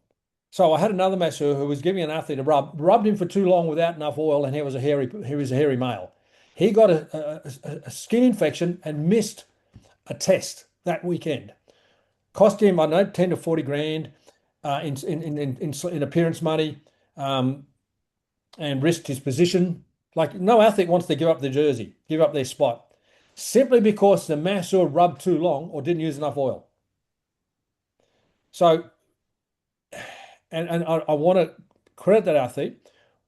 So I had another masseur who was giving an athlete a rubbed him for too long without enough oil, and he was a hairy male. He got a skin infection and missed a test that weekend. Cost him, I don't know, 10 to 40 grand in appearance money, um, and risked his position. Like no athlete wants to give up their jersey, give up their spot, simply because the masseur rubbed too long or didn't use enough oil. So, and I want to credit that athlete.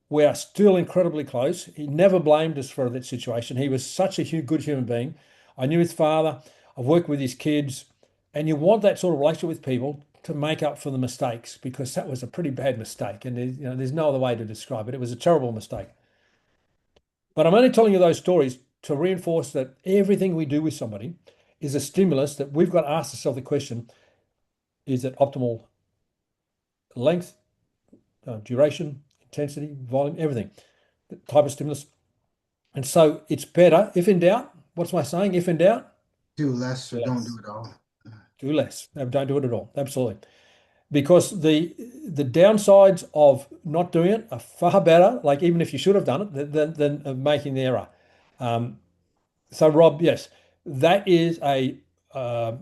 We are still incredibly close. He never blamed us for that situation. He was such a good human being. I knew his father. I've worked with his kids. And you want that sort of relationship with people to make up for the mistakes because that was a pretty bad mistake. And there's no other way to describe it. It was a terrible mistake. But I'm only telling you those stories to reinforce that everything we do with somebody is a stimulus that we've got to ask ourselves the question, is it optimal length, duration, intensity, volume, everything, the type of stimulus. And so it's better, if in doubt, what's my saying? If in doubt, Do less do or don't do less. it all. Do less. No, don't do it at all. Absolutely. Because the downsides of not doing it are far better, like even if you should have done it, than making the error. Um, so Rob, yes, that is uh,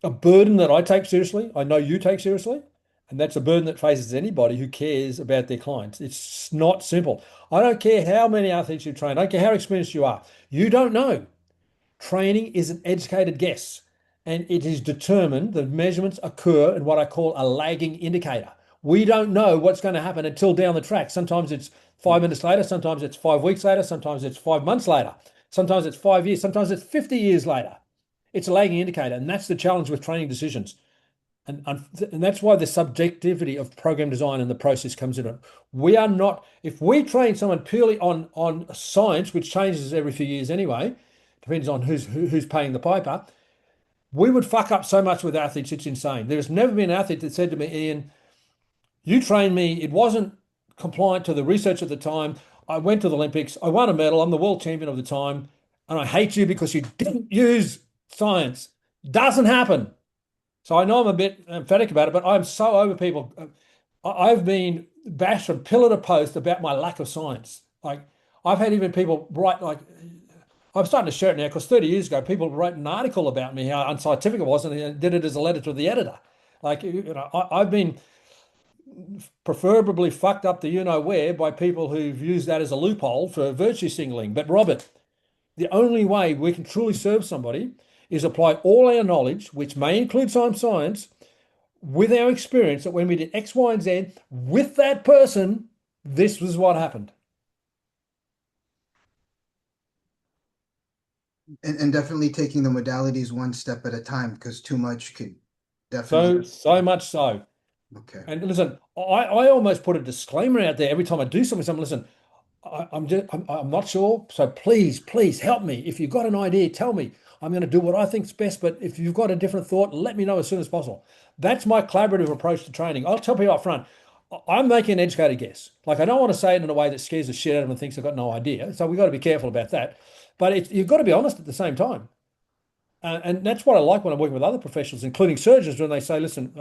a burden that I take seriously. I know you take seriously. And that's a burden that faces anybody who cares about their clients. It's not simple. I don't care how many athletes you train. I don't care how experienced you are. You don't know. Training is an educated guess, and it is determined, the measurements occur in what I call a lagging indicator. We don't know what's going to happen until down the track. Sometimes it's 5 minutes later, sometimes it's 5 weeks later, sometimes it's 5 months later, sometimes it's 5 years, sometimes it's 50 years later. It's a lagging indicator, and that's the challenge with training decisions. And that's why the subjectivity of program design and the process comes in it. We are not, if we train someone purely on science, which changes every few years anyway, depends on who's paying the piper, we would fuck up so much with athletes, it's insane. There's never been an athlete that said to me, Ian, you trained me, it wasn't compliant to the research at the time. I went to the Olympics, I won a medal, I'm the world champion of the time, and I hate you because you didn't use science. Doesn't happen. So I know I'm a bit emphatic about it, but I'm so over people. I've been bashed from pillar to post about my lack of science. Like I've had even people write like I'm starting to share it now because 30 years ago people wrote an article about me how unscientific it was and did it as a letter to the editor. Like I've been preferably fucked up to you know where by people who've used that as a loophole for virtue signaling. But Robert, the only way we can truly serve somebody is apply all our knowledge, which may include some science, with our experience that when we did X, Y, and Z with that person, this was what happened. And definitely taking the modalities one step at a time because too much could definitely. So much so. Okay. And listen, I almost put a disclaimer out there every time I do something. Someone listen, I'm not sure. So please help me. If you've got an idea, tell me. I'm going to do what I think's best. But if you've got a different thought, let me know as soon as possible. That's my collaborative approach to training. I'll tell people up front, I'm making an educated guess. Like I don't want to say it in a way that scares the shit out of them and thinks I've got no idea. So we've got to be careful about that. But you've got to be honest at the same time. And that's what I like when I'm working with other professionals, including surgeons, when they say, listen,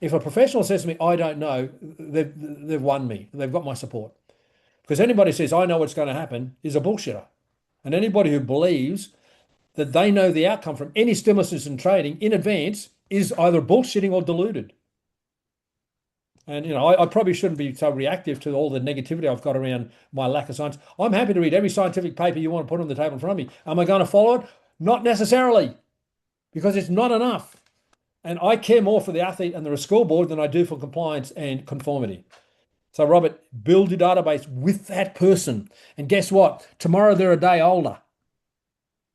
if a professional says to me, I don't know, they've won me. They've got my support. Because anybody says, I know what's going to happen is a bullshitter. And anybody who believes that they know the outcome from any stimulus in training in advance is either bullshitting or deluded. And, I probably shouldn't be so reactive to all the negativity I've got around my lack of science. I'm happy to read every scientific paper you want to put on the table in front of me. Am I going to follow it? Not necessarily, because it's not enough. And I care more for the athlete and the school board than I do for compliance and conformity. So, Robert, build your database with that person. And guess what? Tomorrow they're a day older.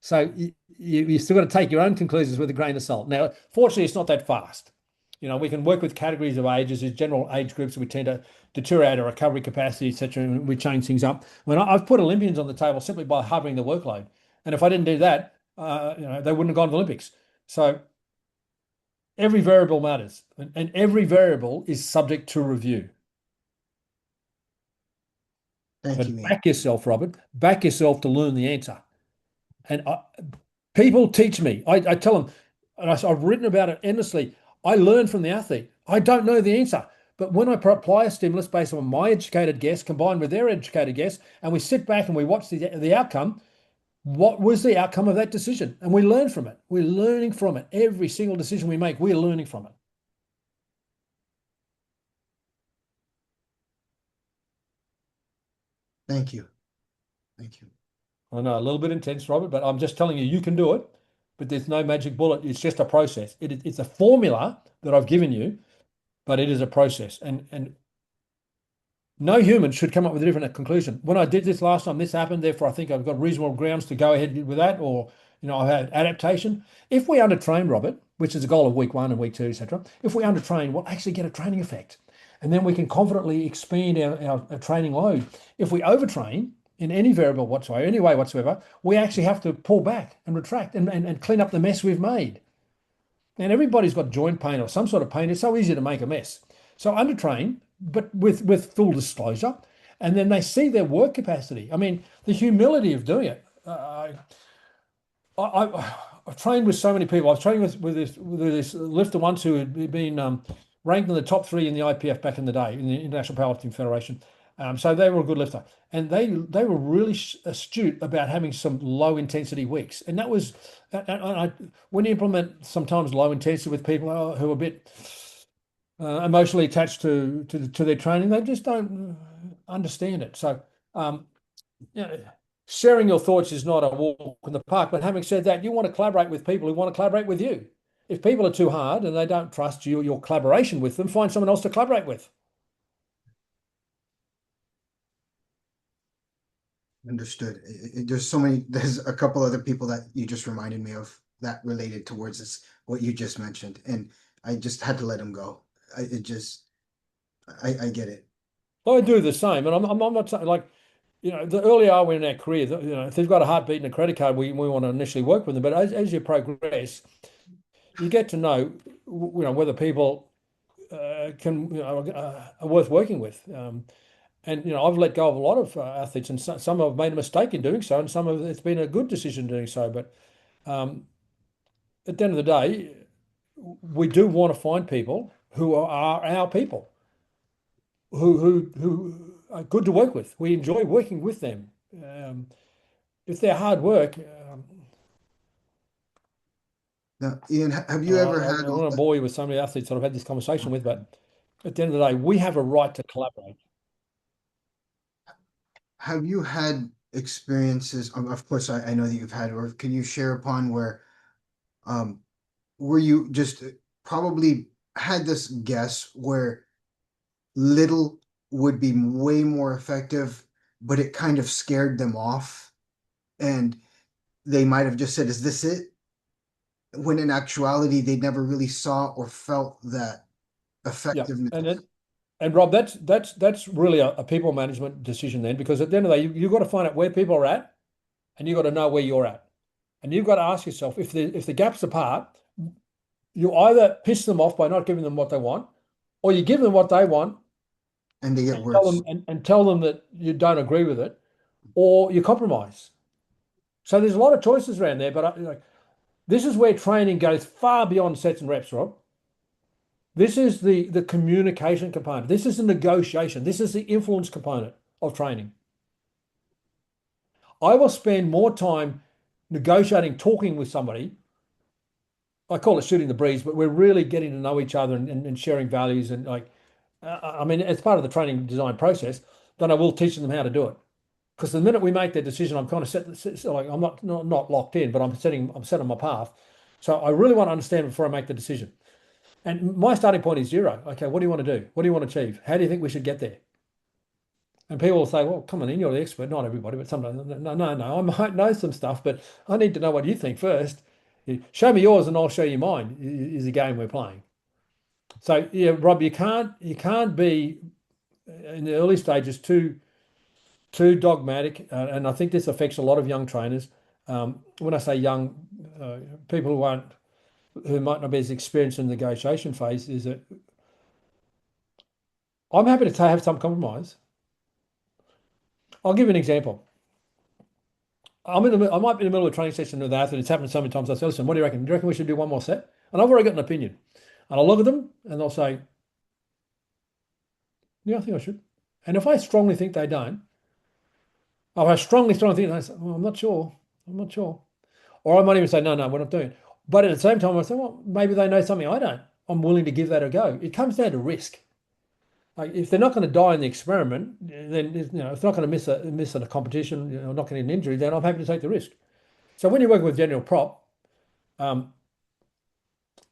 So you still got to take your own conclusions with a grain of salt. Now, fortunately, it's not that fast. We can work with categories of ages, as general age groups, we tend to deteriorate our recovery capacity, etc. And we change things up. I've put Olympians on the table simply by halving the workload. And if I didn't do that, they wouldn't have gone to the Olympics. So every variable matters, and every variable is subject to review. Thank you, But Ian. back yourself, Robert. Back yourself to learn the answer. And people teach me. I tell them, and I've written about it endlessly. I learn from the athlete. I don't know the answer. But when I apply a stimulus based on my educated guess combined with their educated guess, and we sit back and we watch the outcome, what was the outcome of that decision? And we learn from it. We're learning from it. Every single decision we make, we're learning from it. Thank you. Thank you. I know a little bit intense, Robert, but I'm just telling you, you can do it. But there's no magic bullet. It's just a process. It's a formula that I've given you, but it is a process. And no human should come up with a different conclusion. When I did this last time, this happened. Therefore, I think I've got reasonable grounds to go ahead with that, or I had adaptation. If we undertrain, Robert, which is the goal of week 1 and week 2, etc., if we undertrain, we'll actually get a training effect, and then we can confidently expand our training load. If we overtrain in any variable whatsoever, any way whatsoever, we actually have to pull back and retract and clean up the mess we've made. And everybody's got joint pain or some sort of pain. It's so easy to make a mess. So undertrain, but with full disclosure, and then they see their work capacity. I mean, the humility of doing it. I've trained with so many people. I was training with this lifter once who had been ranked in the top 3 in the IPF back in the day in the International Powerlifting Federation. So they were a good lifter, and they were really astute about having some low intensity weeks. And that was, when you implement sometimes low intensity with people who are a bit emotionally attached to their training, they just don't understand it. So, you know, sharing your thoughts is not a walk in the park. But having said that, you want to collaborate with people who want to collaborate with you. If people are too hard and they don't trust you, your collaboration with them, find someone else to collaborate with. Understood. There's so many, there's a couple other people that you just reminded me of that related towards this, what you just mentioned. And I just had to let them go. I get it. I do the same, and I'm not saying like, the earlier we're in our career, if they've got a heartbeat and a credit card, we want to initially work with them. But as you progress, you get to know, whether people are worth working with. And I've let go of a lot of athletes, and some have made a mistake in doing so, and some of it's been a good decision doing so. But um, at the end of the day, we do want to find people who are our people, who are good to work with. We enjoy working with them. If they're hard work, Now, Ian, have you ever I had, don't want to bore you with so many athletes that I've had this conversation with, but at the end of the day, we have a right to collaborate. have you had experiences, of course, I know that you've had, or can you share upon um, where you just probably had this guess where little would be way more effective, but it kind of scared them off, and they might have just said, "Is this it?" When in actuality, they never really saw or felt that Yeah, effectiveness. and Rob, that's really a people management decision then, because at the end of the day, you've got to find out where people are at, and you've got to know where you're at, and you've got to ask yourself if the gaps apart, you either piss them off by not giving them what they want, or you give them what they want And they get and tell worse. them and tell them that you don't agree with it, or you compromise. So there's a lot of choices around there, but this is where training goes far beyond sets and reps, Rob. This is the communication component. This is the negotiation. This is the influence component of training. I will spend more time negotiating, talking with somebody. I call it shooting the breeze, but we're really getting to know each other and sharing values and I mean, as part of the training design process, then I will teach them how to do it. Because the minute we make that decision, I'm kind of like I'm not locked in, but I'm set on my path. So I really want to understand before I make the decision. And my starting point is zero. Okay, what do you want to do? What do you want to achieve? How do you think we should get there? And people will say, well, come on in, you're the expert. Not everybody, but sometimes, no. I might know some stuff, but I need to know what you think first. Show me yours and I'll show you mine, is the game we're playing. So yeah, Rob, you can't be in the early stages too dogmatic, and I think this affects a lot of young trainers. When I say young, people who might not be as experienced in the negotiation phase, is that I'm happy to have some compromise. I'll give you an example. I might be in the middle of a training session with an athlete. It's happened so many times. I say, listen, what do you reckon? Do you reckon we should do one more set? And I've already got an opinion. And I'll look at them and they'll say, yeah, I think I should. And if I strongly think they don't, if I strongly think, I say, well, I'm not sure. I'm not sure. Or I might even say, no, no, we're not doing it. But at the same time, I say, well, maybe they know something I don't. I'm willing to give that a go. It comes down to risk. Like if they're not going to die in the experiment, then if they're not going to miss a competition, not getting an injury, then I'm happy to take the risk. So when you're working with general prop, um,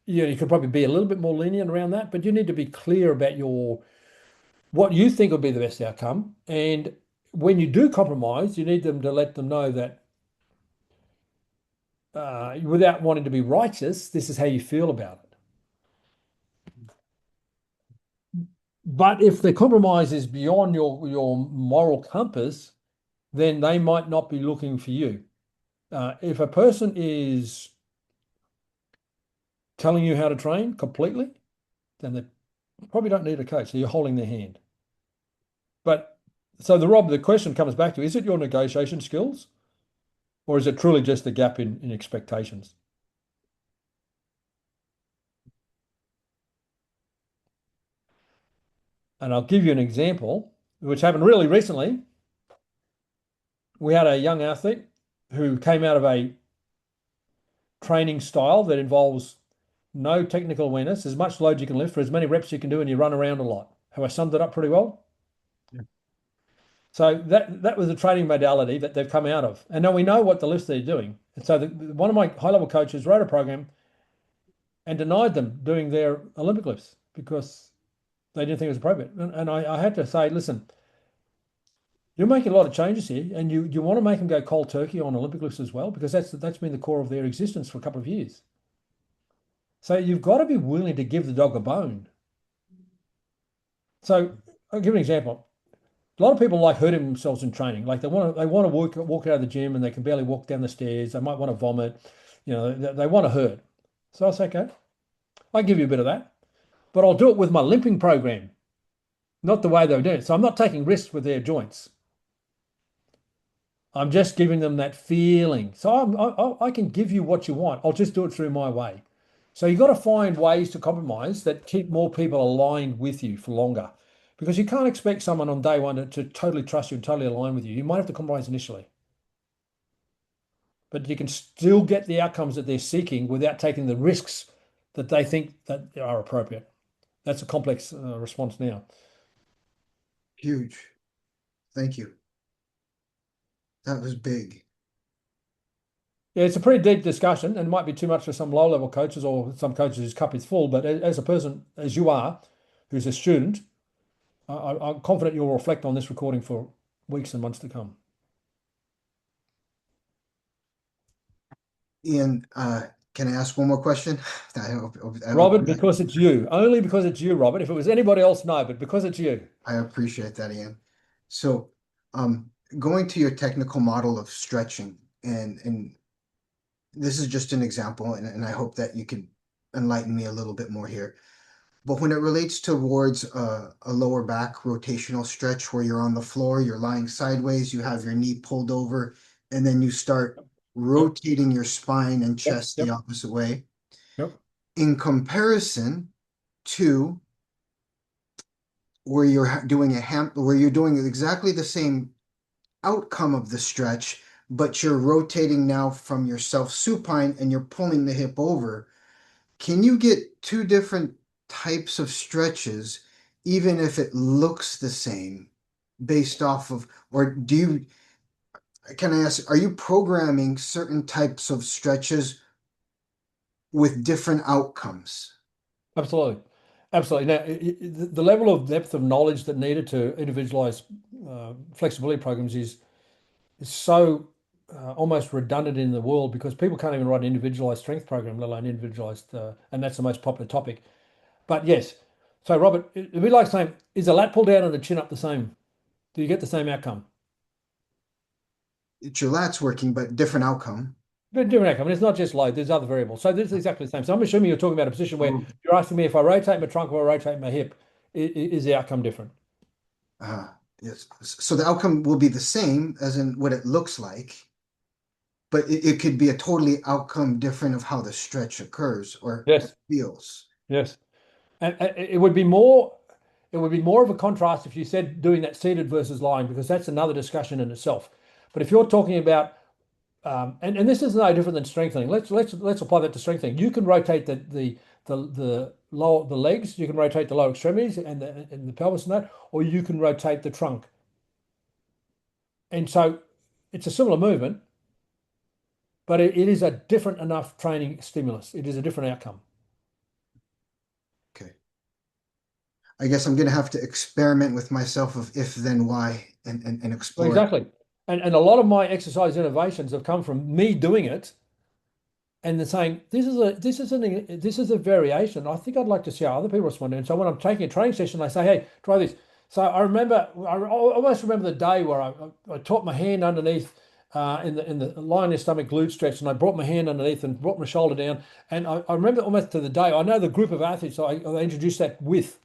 you could probably be a little bit more lenient around that, but you need to be clear about what you think will be the best outcome. And when you do compromise, you need them to let them know that without wanting to be righteous, this is how you feel about it. But if the compromise is beyond your moral compass, then they might not be looking for you. If a person is telling you how to train completely, then they probably don't need a coach. So you're holding their hand. But so the question comes back to, is it your negotiation skills or is it truly just a gap in expectations? And I'll give you an example, which happened really recently. We had a young athlete who came out of a training style that involves no technical awareness, as much load you can lift for as many reps you can do, and you run around a lot. Have I summed it up pretty well? Yeah. So that was a training modality that they've come out of. And now we know what the lifts they're doing. And so one of my high-level coaches wrote a program and denied them doing their Olympic lifts because they didn't think it was appropriate. And I had to say, listen, you're making a lot of changes here, and you want to make them go cold turkey on Olympic lifts as well, because that's been the core of their existence for a couple of years. So you've got to be willing to give the dog a bone. So I'll give you an example. A lot of people like hurting themselves in training. Like they want to walk out of the gym and they can barely walk down the stairs. They might want to vomit. They want to hurt. So I say, okay, I give you a bit of that, but I'll do it with my limping program, not the way they were doing it. So I'm not taking risks with their joints. I'm just giving them that feeling. So I can give you what you want. I'll just do it through my way. So you've got to find ways to compromise that keep more people aligned with you for longer. Because you can't expect someone on day one to totally trust you and totally align with you. You might have to compromise initially, but you can still get the outcomes that they're seeking without taking the risks that they think that are appropriate. That's a complex response now. Huge. Thank you. That was big. Yeah, it's a pretty deep discussion and might be too much for some low-level coaches or some coaches whose cup is full. But as a person, as you are, who's a student, I'm confident you'll reflect on this recording for weeks and months to come. Ian, can I ask one more question? Robert, because it's you. Only because it's you, Robert. If it was anybody else, no, but because it's you. I appreciate that, Ian. So, going to your technical model of stretching, and this is just an example, and I hope that you can enlighten me a little bit more here. But when it relates towards a lower back rotational stretch where you're on the floor, you're lying sideways, you have your knee pulled over, and then you start Yep, rotating your spine and yep, chest the yep, opposite way. yep. In comparison to where you're doing where you're doing exactly the same outcome of the stretch, but you're rotating now from yourself supine and you're pulling the hip over. Can you get two different types of stretches, even if it looks the same, based off of, or can I ask, are you programming certain types of stretches with different outcomes? Absolutely. Absolutely. Now, the level of depth of knowledge that needed to individualize flexibility programs is so almost redundant in the world because people can't even write an individualized strength program, let alone individualized, and that's the most popular topic. But yes, so Robert, it'd be like saying, is a lat pull down and the chin up the same? Do you get the same outcome? It's your lats working, but different outcome. But different outcome. And it's not just load, there's other variables. So this is exactly the same. So I'm assuming you're talking about a position where Oh, you're asking me if I rotate my trunk or I rotate my hip, is the outcome different? uh, Yes. So the outcome will be the same as in what it looks like, but it could be a totally outcome different of how the stretch occurs or Yes, feels. yes. And it would be more of a contrast if you said doing that seated versus lying, because that's another discussion in itself. But if you're talking about and this is no different than strengthening. Let's apply that to strengthening. You can rotate the legs, you can rotate the lower extremities and the pelvis and that, or you can rotate the trunk. And so it's a similar movement, but it is a different enough training stimulus. It is a different outcome. Okay. I guess I'm gonna have to experiment with myself of if then why and Well, explore it. exactly. And a lot of my exercise innovations have come from me doing it and then saying this is a variation. I think I'd like to see how other people respond. And so when I'm taking a training session, I say, hey, try this. So I almost remember the day where I taught my hand underneath in the lie on your stomach glute stretch, and I brought my hand underneath and brought my shoulder down. And I remember almost to the day. I know the group of athletes I introduced that with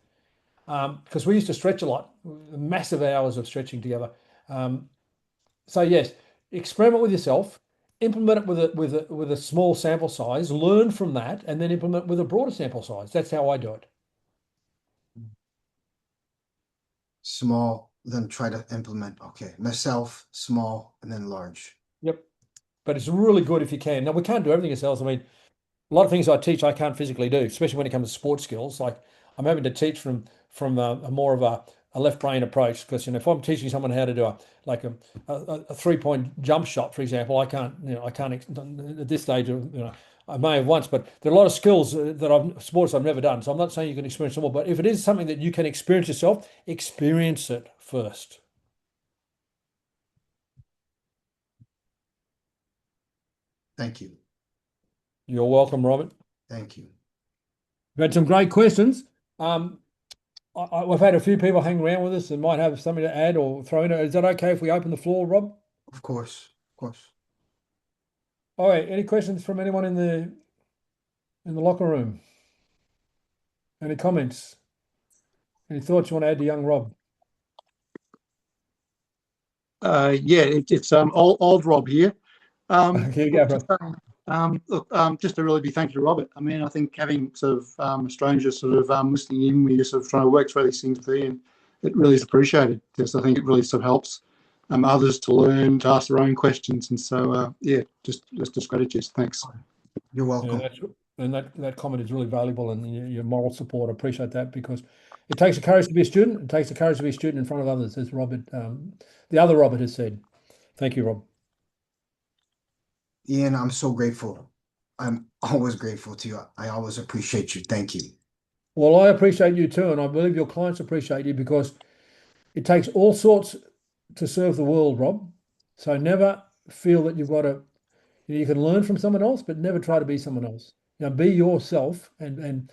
because we used to stretch a lot, massive hours of stretching together. Um, so yes, experiment with yourself, implement it with a small sample size, learn from that, and then implement with a broader sample size. That's how I do it. Small, then try to implement. Okay. Myself, small, and then large. Yep. But it's really good if you can. Now we can't do everything ourselves. I mean, a lot of things I teach I can't physically do, especially when it comes to sports skills. Like I'm having to teach from a more of a left brain approach because if I'm teaching someone how to do a 3 point jump shot, for example, I can't at this stage. I may have once, but there are a lot of skills sports I've never done. So I'm not saying you can experience them all, but if it is something that you can experience yourself, experience it first. Thank you. You're welcome, Robert. Thank you. We've had some great questions. Um, we've had a few people hang around with us and might have something to add or throw in. Is that okay if we open the floor, Rob? Of course. Of course. All right. Any questions from anyone in the locker room? Any comments? Any thoughts you want to add to young Rob? Yeah, it's old Rob here. Okay, you go, Look, bro. just to really be thank you to Robert. I mean, I think having sort of a stranger sort of listening in, we just sort of trying to work through these things with you, and it really is appreciated. Because I think it really sort of helps others to learn, to ask their own questions, and so yeah, just gratitude. Thanks. You're Yeah, welcome. that comment is really valuable and your moral support. I appreciate that because it takes the courage to be a student. It takes the courage to be a student in front of others, as the other Robert has said. Thank you, Rob. Ian, I'm so grateful. I'm always grateful to you. I always appreciate you. Thank you. Well, I appreciate you too, and I believe your clients appreciate you because it takes all sorts to serve the world, Rob. So never feel that you've got to, you can learn from someone else, but never try to be someone else. Be yourself and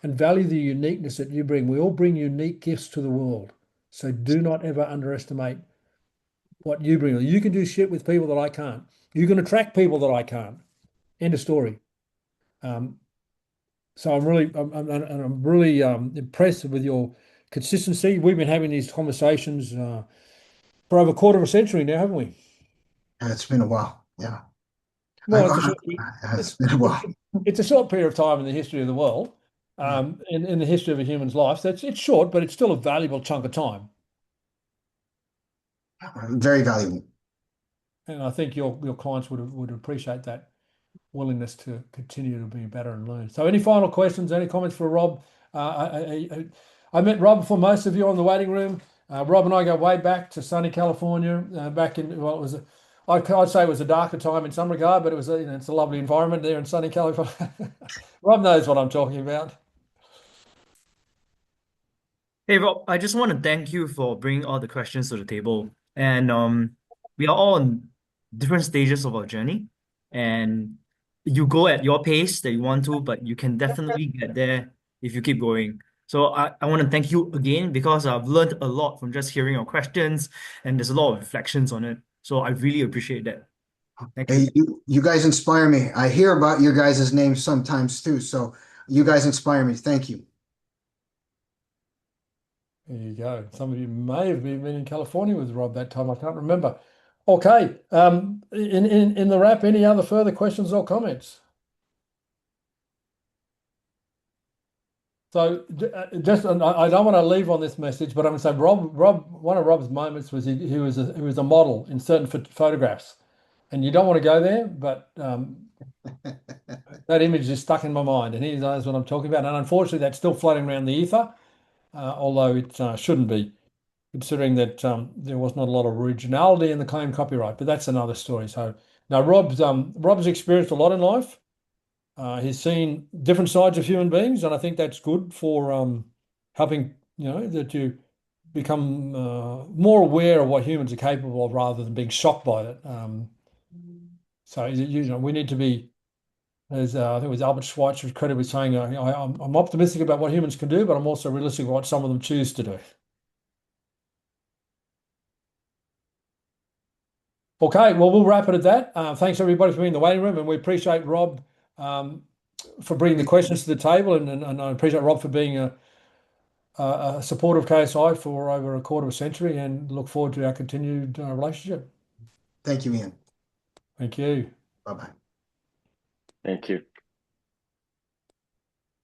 value the uniqueness that you bring. We all bring unique gifts to the world. So do not ever underestimate what you bring. You can do shit with people that I can't. You can attract people that I can't. End of story. Um, so I'm really impressed with your consistency. We've been having these conversations for over a quarter of a century now, haven't we? It's been a while. Yeah. Well, It's it's been a while. it's a short period of time in the history of the world, Yeah. in the history of a human's life. So it's short, but it's still a valuable chunk of time. Very valuable. And I think your clients would appreciate that willingness to continue to be better and learn. So, any final questions? Any comments for Rob? I met Rob for most of you on the waiting room. Rob and I go way back to sunny California. Back in well, it was I'd say it was a darker time in some regard, but it was it's a lovely environment there in sunny California. Rob knows what I'm talking about. Hey Rob, I just want to thank you for bringing all the questions to the table. And we are all on different stages of our journey, and you go at your pace that you want to, but you can definitely get there if you keep going. So I want to thank you again because I've learned a lot from just hearing your questions, and there's a lot of reflections on it. So I really appreciate that. Thank you. Hey, you guys inspire me. I hear about your guys' names sometimes too. So you guys inspire me. Thank you. There you go. Some of you may have been in California with Rob that time. I can't remember. Okay. In the wrap, any other further questions or comments? So just, and I don't want to leave on this message, but I'm going to say Rob, one of Rob's moments was he was a model in certain photographs, and you don't want to go there, but that image is stuck in my mind, and he knows what I'm talking about. And unfortunately, that's still floating around the ether, although it shouldn't be, considering that there was not a lot of originality in the claim copyright. But that's another story. So now Rob's experienced a lot in life. He's seen different sides of human beings, and I think that's good for helping, that you become more aware of what humans are capable of rather than being shocked by it. So we need to be, as I think it was Albert Schweitzer credited with saying, I'm optimistic about what humans can do, but I'm also realistic about what some of them choose to do. Okay, well, we'll wrap it at that. Thanks everybody for being in the waiting room, and we appreciate Rob for bringing the questions to the table, and I appreciate Rob for being a supporter of KSI for over a quarter of a century, and look forward to our continued relationship. Thank you, Ian. Thank you. Bye-bye. Thank you.